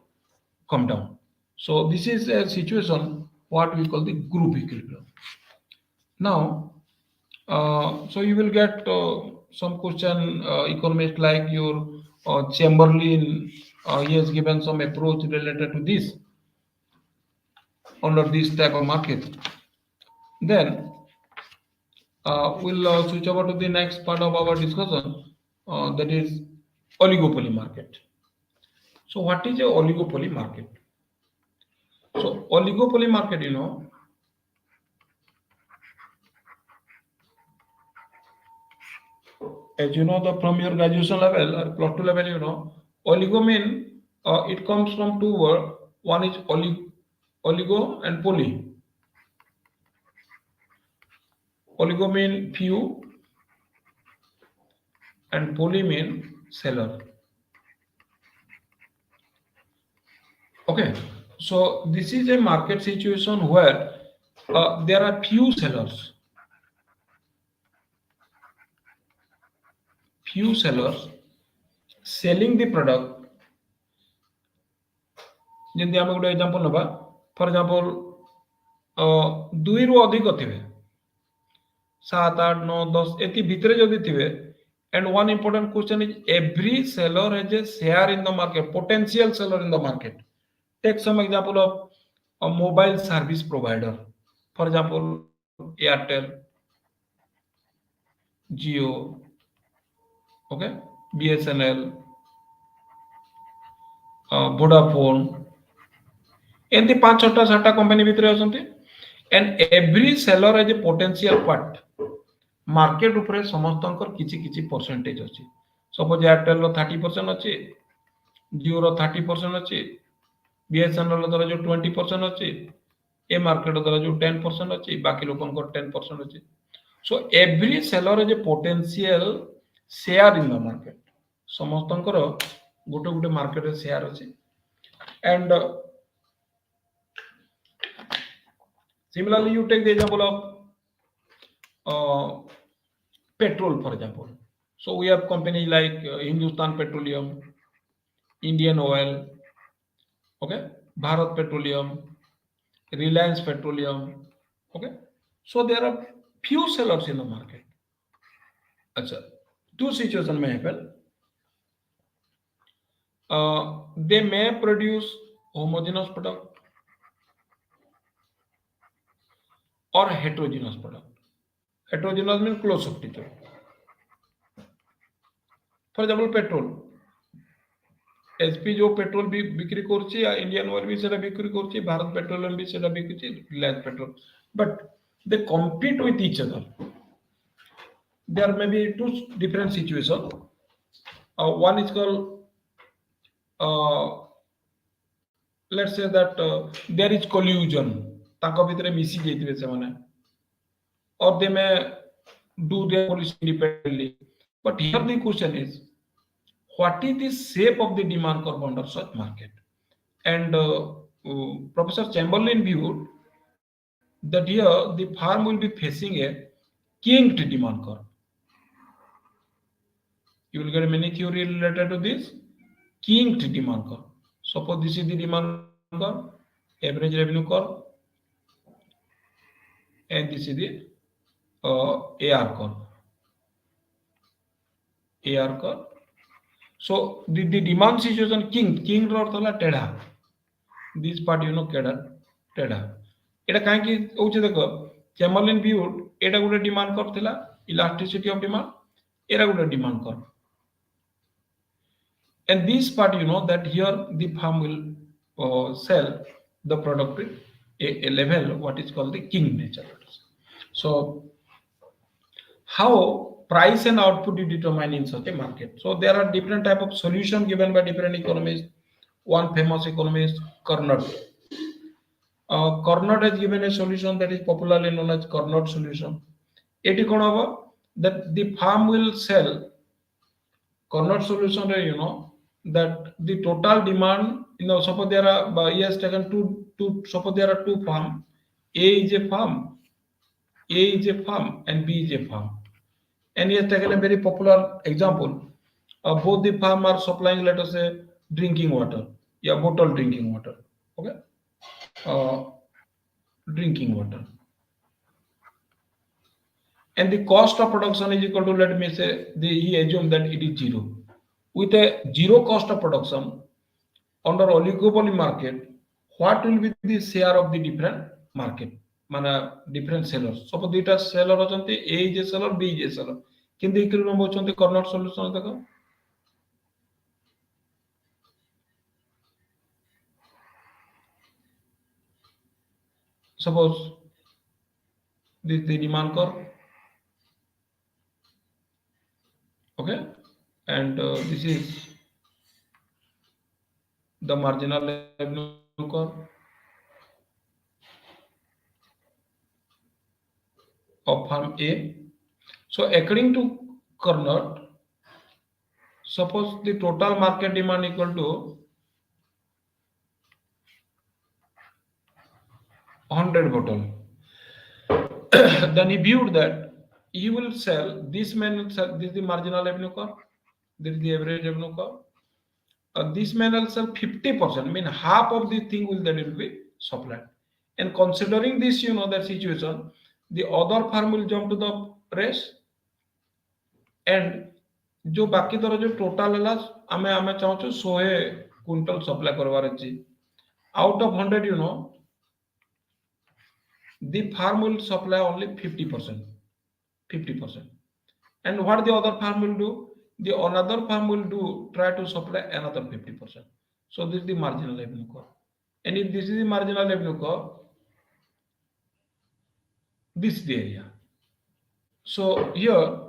come down. So this is a situation what we call the group equilibrium. Now, so you will get some question, economists like your Chamberlain, he has given some approach related to this under this type of market. Then we'll switch over to the next part of our discussion, that is oligopoly market. So what is a oligopoly market? So oligopoly market, you know, as you know, from your graduation level or plus 2 level, you know, oligo mean it comes from two words. One is oligo and poly. Oligo mean few and poly mean seller. Okay, so this is a market situation where there are few sellers selling the product. ଯେମିତି ଆମେ ଗୋଟେ example ନେବା, ଫର example 2 ରୁ ଅଧିକ ଥିବେ, 7, 8, 9, 10 ଏତି ଭିତରେ ଯଦି ଥିବେ, and one important question is every seller has a share in the market, potential seller in the market. Take some example of a mobile service provider, for example Airtel, Jio, okay, BSNL, Vodafone, एंती 5-6 company भितर अछंती, and every seller has a potential part market उपरे समस्तंकर किछि percentage अछि. Suppose Airtel रो 30% अछि, जियो रो 30% अछि, BSNL रो जो 20% अछि, ए market रो जो 10% अछि, बाकी लोकंकर 10% अछि. So every seller has a potential share in the market. समस्तंकर गोटे मार्केट रे शेयर अछि. And similarly, you take the example of petrol, for example. So we have companies like Hindustan Petroleum, Indian Oil, okay, Bharat Petroleum, Reliance Petroleum, okay. So there are few sellers in the market. Achha, two situations may happen. They may produce homogeneous product or heterogeneous product. Heterogeneous means close substitute. For example, petrol. HP जो petrol भी बिक्री करछि या Indian oil भी सेटा बिक्री करछि, Bharat petroleum भी सेटा बिक्री, Reliance petrol, but they compete with each other. There may be two different situations. One is called, let's say that there is collusion, ताको भितरे मिसी जेतिबे से माने, or they may do their policy independently. But here the question is, what is the shape of the demand curve under such market? And Professor Chamberlain viewed that here the farm will be facing a kinked demand curve. You will get many theory related to this kinked demand curve. Suppose this is the demand curve, average revenue curve, and this is the AR curve. AR curve. So the demand situation kinked or teda. This part teda. Eta kaiki hoche dekho, Chamberlain viewed eta gote demand curve thila, elasticity of demand, era gote demand curve. And this part, that here the farm will sell the product with a level what is called the king nature. So how price and output is determined in such a market? So there are different type of solution given by different economists. One famous economist, Carnot. Carnot has given a solution that is popularly known as Carnot solution. It is that the farm will sell Carnot solution, that the total demand, suppose there are, he has taken suppose there are two farms, A is a farm, and B is a farm. And he has taken a very popular example. Both the farm are supplying, let us say, drinking water, bottled drinking water, okay? Drinking water. And the cost of production is equal to, let me say, he assumed that it is zero. With a zero cost of production, under oligopoly market, what will be the share of the different market, different sellers? Suppose duita seller achanti, A is a seller, B is a seller. Kintu equilibrium bochanti Carnot solution dekho. Suppose this is the demand curve, okay, and this is the marginal revenue curve of farm A. So according to Carnot, suppose the total market demand equal to 100 bottle. Then he viewed that he will sell, this man will sell, this is the marginal revenue curve, this is the average revenue curve. This man will sell 50%, mean half of the thing will be supplied. And considering this, that situation, the other farm will jump to the race, and जो बाकी तरह जो total है आमे चाहूँ 100 quintal supply करवार अछि, out of 100, the farm will supply only 50%. And what the other farm will do? The another farm will try to supply another 50%. So this is the marginal revenue curve. And if this is the marginal revenue curve, this is the area. So here,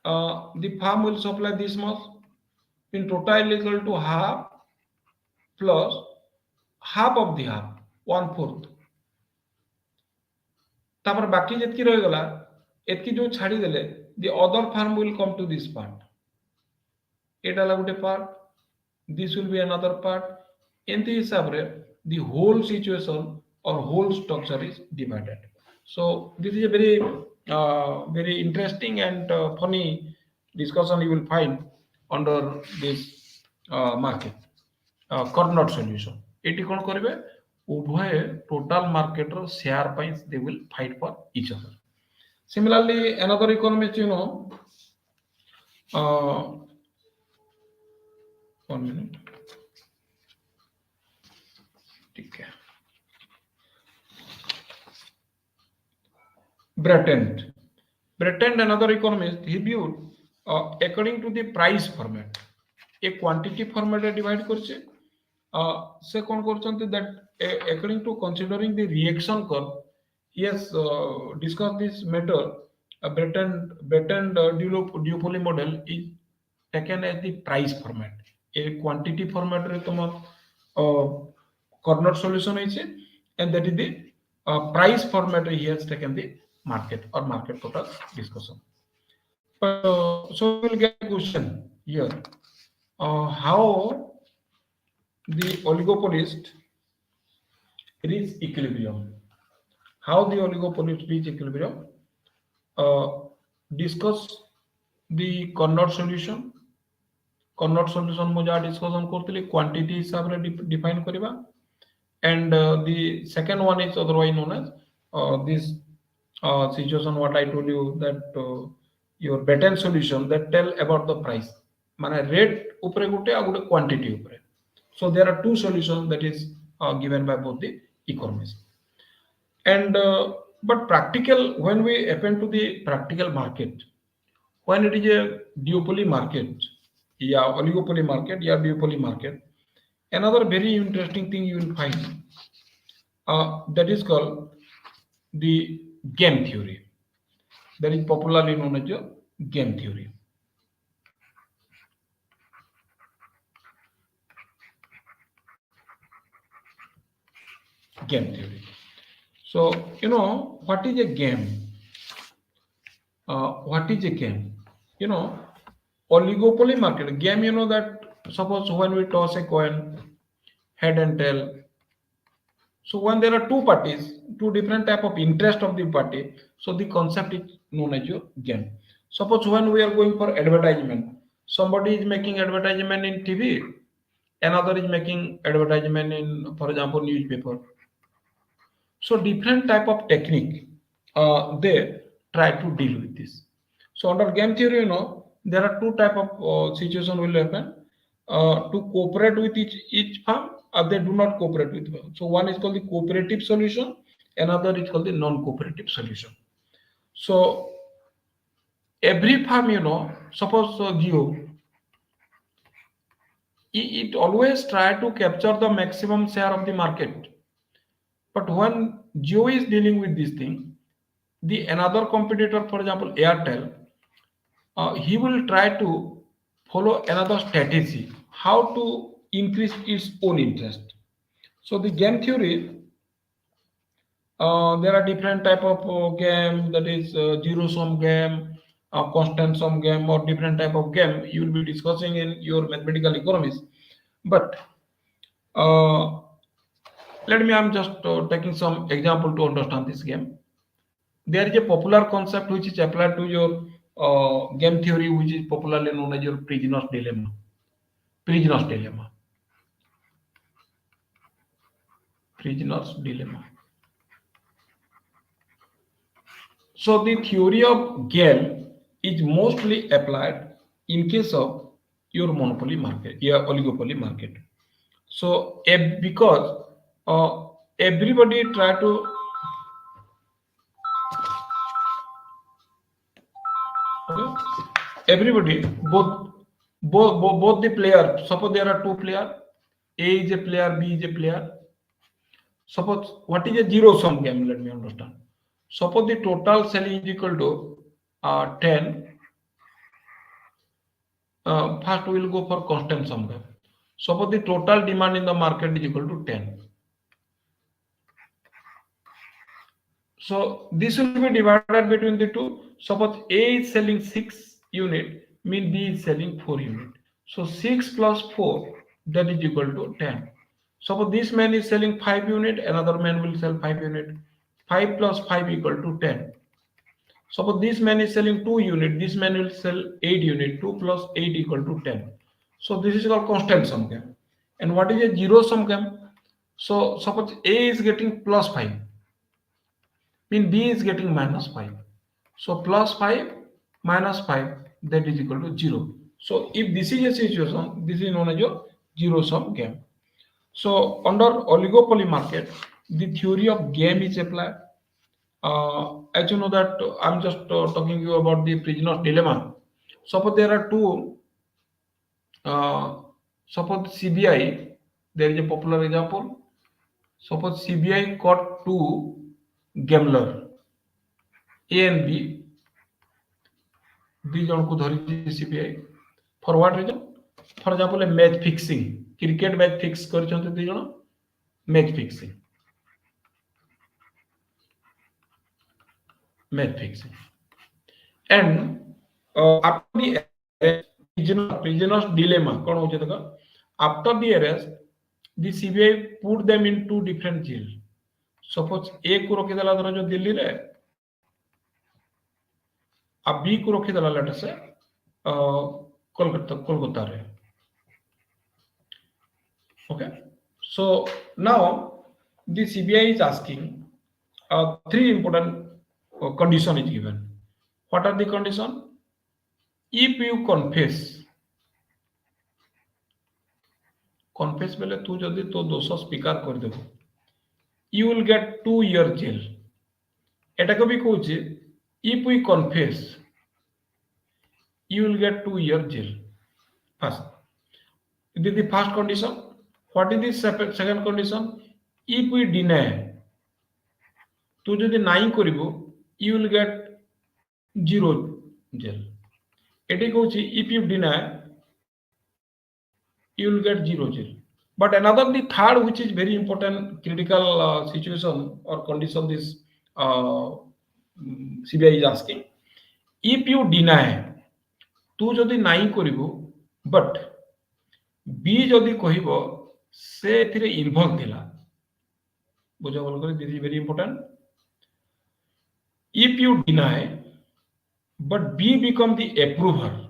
the farm will supply this much, in total equal to half plus half of the half, 1/4. तापर बाकी जितकी रही गला, एतकी जो छाड़ी देले, the other farm will come to this part. Etah La Gute part, this will be another part. एंती हिसाब रे the whole situation or whole structure is divided. So this is a very interesting and funny discussion you will find under this market. Carnot solution. Eighty कौन करेंगे? उभय total market row share price they will fight for each other. Similarly, another economist, 1 minute. ठीक है. Breton. Breton, another economist, he viewed according to the price format. A quantity format divide করছে. Se কোন করছেন that according to considering the reaction curve, he has discussed this matter. Breton duopoly model is taken as the price format. A quantity format রে তোমার corner solution হয়েছে, and that is the price format he has taken the market or market total discussion. So we will get a question here. How the oligopolist reach equilibrium? How the oligopolist reach equilibrium? Discuss the Carnot solution. Carnot solution mu ja discussion kortili quantity hisab re define kariba, and the second one is otherwise known as this situation what I told you, that your Breton solution that tell about the price, mane rate upre gote a gote quantity upre. So there are two solutions that is given by both the economists. And but practical, when we append to the practical market, when it is a duopoly market, oligopoly market, duopoly market, another very interesting thing you will find that is called the game theory, that is popularly known as a game theory. Game theory. So you know what is a game? What is a game? You know, oligopoly market game. You know that suppose when we toss a coin, head and tail. So when there are two parties, two different type of interest of the party, so the concept is known as your game. Suppose when we are going for advertisement, somebody is making advertisement in TV, another is making advertisement in, for example, newspaper. So different type of technique they try to deal with this. So under game theory, you know, there are two type of situation will happen. To cooperate with each firm, or they do not cooperate with firm. So one is called the cooperative solution, another is called the non-cooperative solution. So every firm, you know, suppose Geo, it always try to capture the maximum share of the market. But when Geo is dealing with this thing, the another competitor, for example, Airtel, he will try to follow another strategy, how to increase its own interest. So the game theory, there are different type of game, that is zero sum game, constant sum game, or different type of game you will be discussing in your mathematical economics. But let me, I'm just taking some example to understand this game. There is a popular concept which is applied to your game theory, which is popularly known as your prisoner's dilemma. Prisoner's dilemma. Prisoner's dilemma. So the theory of game is mostly applied in case of your monopoly market, oligopoly market. So because everybody try to everybody, both the player, suppose there are two player, A is a player, B is a player. Suppose what is a zero sum game, let me understand. Suppose the total selling is equal to 10. First we will go for constant sum game. Suppose the total demand in the market is equal to 10. So this will be divided between the two. Suppose A is selling 6 unit, mean B is selling 4 unit. So 6 plus 4, that is equal to 10. Suppose this man is selling 5 unit, another man will sell 5 unit. 5 plus 5 equal to 10. Suppose this man is selling 2 unit, this man will sell 8 unit. 2 plus 8 equal to 10. So this is called constant sum game. And what is a zero sum game? So suppose A is getting plus 5, mean B is getting minus 5. So plus 5 minus 5, that is equal to 0. So if this is a situation, this is known as a zero sum game. So under oligopoly market, the theory of game is applied. As you know that I'm just talking you about the prisoner's dilemma. Suppose there are two. Uh, Suppose CBI. There is a popular example. Suppose CBI caught two gambler A and B. ଦି ଜଣକୁ ଧରିଛି CBI. For what reason? For example, a match fixing. Cricket match fix କରିଛନ୍ତି ଦି ଜଣ. Match fixing. Match fixing. And after the prisoner's dilemma, कौन हो जाएगा? After the arrest, the CBI put them in two different jails. Suppose A को रखिदेला धर जो दिल्ली रे, अब B को रखिदेला लेट से कोलकाता रे. Okay. So now the CBI is asking three important condition is given. What are the condition? If you confess बेले तू जदि तो दोष स्वीकार कर देबो, you will get 2 year jail. एटा को भी कहूचे if we confess you will get 2 year jail. First, this is the first condition. What is the second condition? If we deny, तू जदि नहीं करिबो you will get 0 jail. एटी कहूचे if you deny you will get 0 jail. But another, the third, which is very important, critical situation or condition this CBI is asking. If you deny, तू जदि नहीं करिबो, but B जदि कहिबो से एथिरे involve थिला. बुझा बोल करे, this is very important. If you deny, but B become the approver.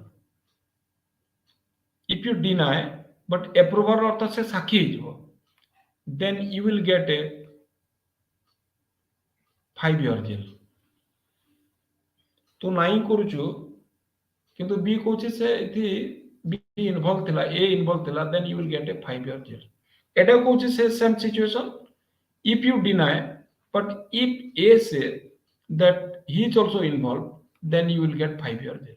If you deny, but approver अर्थ से साक्षी हो, then you will get a 5 year jail. तो नहीं करूचु किंतु B कोचे से इथि B इन्वॉल्व थिला, A इन्वॉल्व थिला, then you will get a 5 year jail. एटा कोचे से same situation. If you deny, but if A say that he is also involved, then you will get 5 year jail.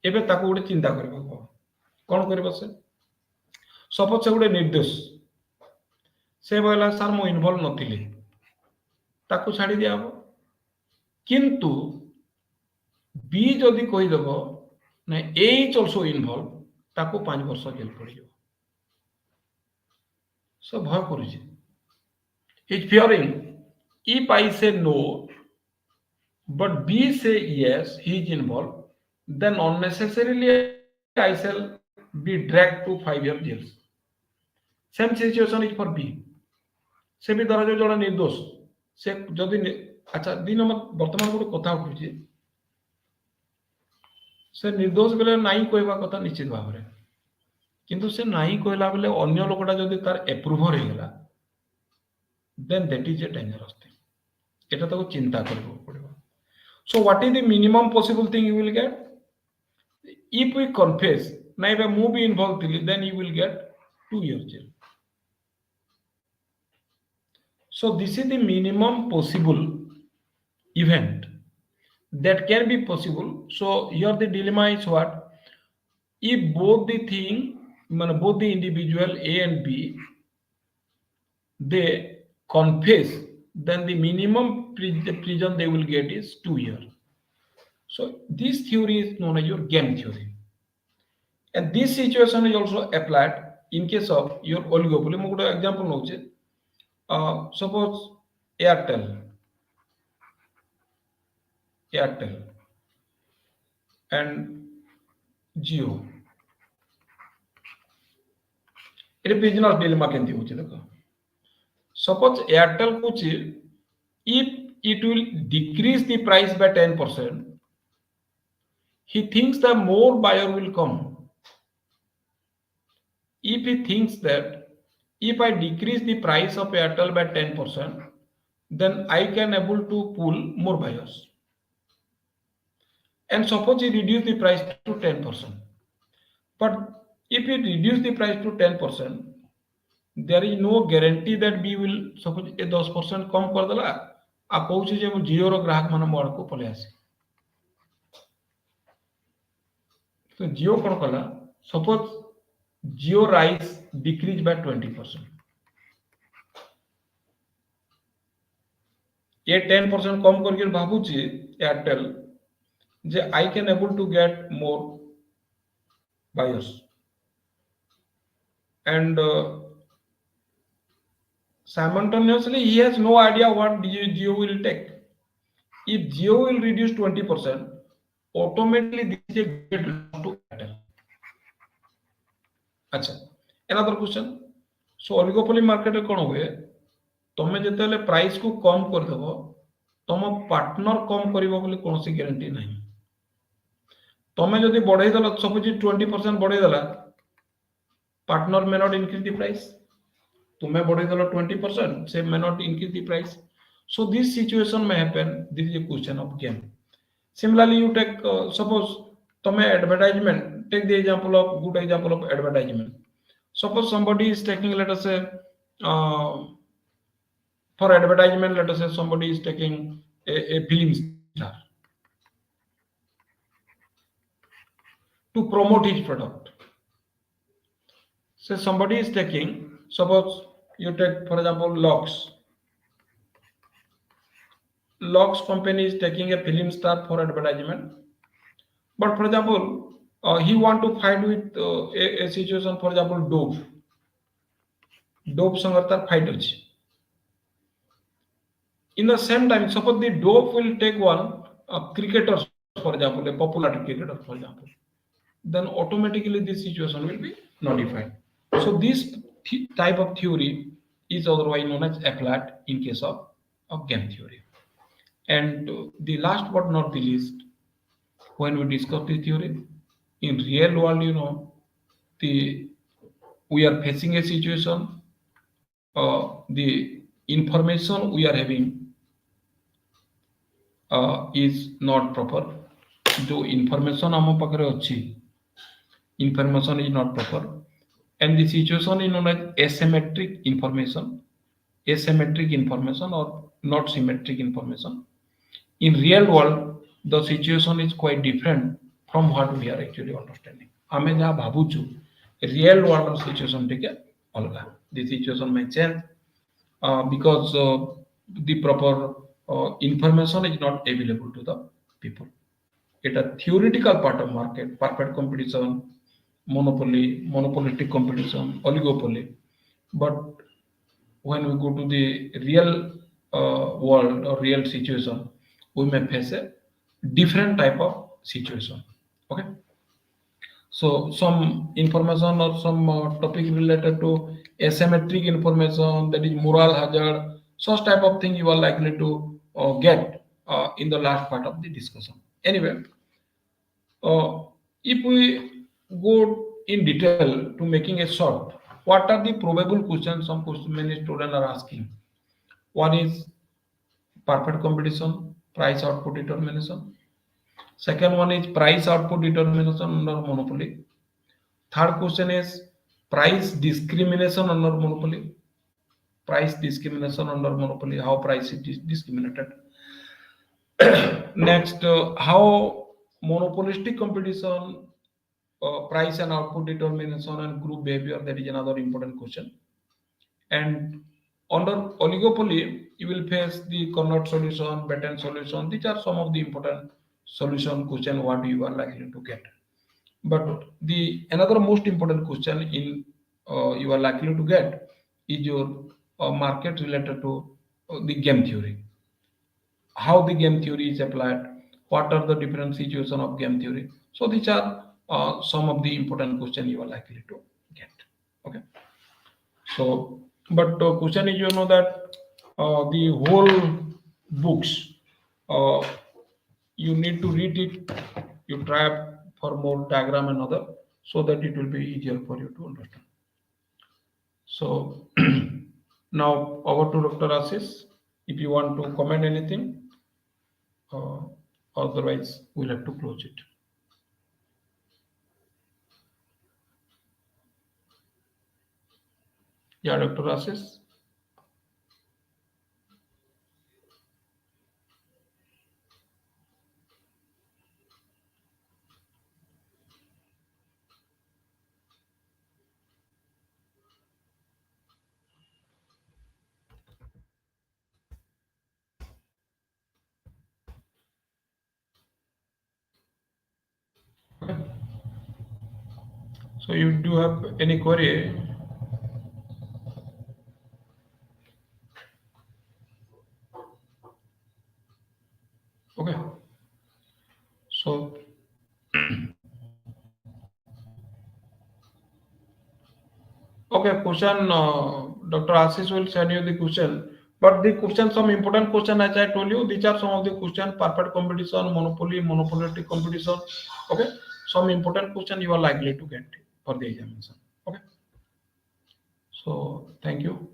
एबे ताको गोटे चिंता करबो, कोन करबो से? सपोज से गोटे निर्दोष से बोला सर मो इन्वॉल्व नथिले, ताको छाड़ी दिया हो. किंतु बी जदि कहि देबो ना ए इज आल्सो इन्वॉल्व, ताको 5 वर्ष जेल पड़ियो. सो भय करूची, is fearing if I say no but B say yes, he is involved, then unnecessarily I shall be dragged to 5 year jail. Same situation is for B. से भी धरा जो जड़ा निर्दोष से जदि अच्छा दिन वर्तमान गोटे कथा उठुची, से निर्दोष बेले नहीं कहवा कथा निश्चित भाव में, किंतु से नहीं कहला बेले अन्य लोकटा जदि तार एप्रूवर हे गेला, then that is a dangerous thing. एटा तो चिंता करबो पड़िबो. So what is the minimum possible thing you will get? If we confess नाइ बे मु भी involved थिली, then you will get 2 year jail. So this is the minimum possible event that can be possible. So here the dilemma is what? If both the thing, both the individual A and B, they confess, then the minimum prison they will get is 2 years. So this theory is known as your game theory. And this situation is also applied in case of your oligopoly. Mo gote example nouche. Suppose Airtel and Jio. It business dilemma केंती होची देखो. Suppose Airtel Kuchi, if it will decrease the price by 10%, he thinks that more buyer will come. If he thinks that if I decrease the price of Airtel by 10%, then I can able to pull more buyers. and suppose you reduce the price to 10%. But if you reduce the price to 10%, there is no guarantee that we will suppose a 10% कम कर देला आ कहूँ जे जियो रो ग्राहक मान मोड़ को पले आसे तो जियो कौन कला suppose Jio price decrease by 20%. ये 10% कम करके भाबुची एयरटेल जे I can able to get more buyers and simultaneously he has no idea what Jio will take. If Jio will reduce 20%, automatically this is a great loss to Airtel. अच्छा another question. So oligopoly market रे कोन हुए तमे जेतेले price को कम कर देबो तम partner कम करिवो बोली कोनोसी ग्यारंटी नहीं. तमे जदि बढ़ाई देला सपोज 20% बढ़ाई देला partner may not increase the price. तुम्हें बढ़ाई देला 20%, say may not increase the price. So this situation may happen. This is a question of game. Similarly, you take suppose tome advertisement. Take the example of good example of advertisement. Suppose somebody is taking, let us say, for advertisement, let us say somebody is taking a film star to promote his product. So somebody is taking, suppose you take, for example, Lux company is taking a film star for advertisement. But for example, he want to fight with a situation, for example, Dove sangatar fight hochi. In the same time, suppose the Dove will take one cricketer, for example, a popular cricketer, for example, then automatically this situation will be nullified. So this type of theory is otherwise known as applied in case of game theory. And the last but not the least, when we discuss this theory, in real world, we are facing a situation, the information we are having is not proper. जो information आम पाखरे अच्छी, information is not proper, and the situation is known as asymmetric information or not symmetric information. In real world, the situation is quite different from what we are actually understanding. आमे जहाँ भाबुचु real world situation टिके अलगा. The situation may change because the proper information is not available to the people. It's a theoretical part of market, perfect competition, monopoly, monopolistic competition, oligopoly. But when we go to the real world or real situation, we may face a different type of situation. Okay. So some information or some topic related to asymmetric information, that is moral hazard, such type of thing you are likely to get in the last part of the discussion. Anyway, if we go in detail to making a short, what are the probable questions some many students are asking? One is perfect competition, price output determination. Second one is price output determination under monopoly. Third question is price discrimination under monopoly. Price discrimination under monopoly, how price is discriminated. Next, how monopolistic competition, price and output determination and group behavior, that is another important question. And under oligopoly, you will face the Carnot solution, Batten solution. These are some of the important solution question what you are likely to get. But the another most important question in you are likely to get is your market related to the game theory. How the game theory is applied, what are the different situations of game theory. So these are some of the important questions you are likely to get. Okay. So, but question is, that the whole books, you need to read it, you try for more diagram and other, so that it will be easier for you to understand. So now over to Dr. Ashish. If you want to comment anything. otherwise we'll have to close it. Yeah, Dr. Ashish. Okay. So you do have any query? Okay. So okay, question. Dr. Ashish will send you the question. But the question, some important question, as I told you, these are some of the question: perfect competition, monopoly, monopolistic competition. Okay, some important question you are likely to get for the examination. Okay. So thank you.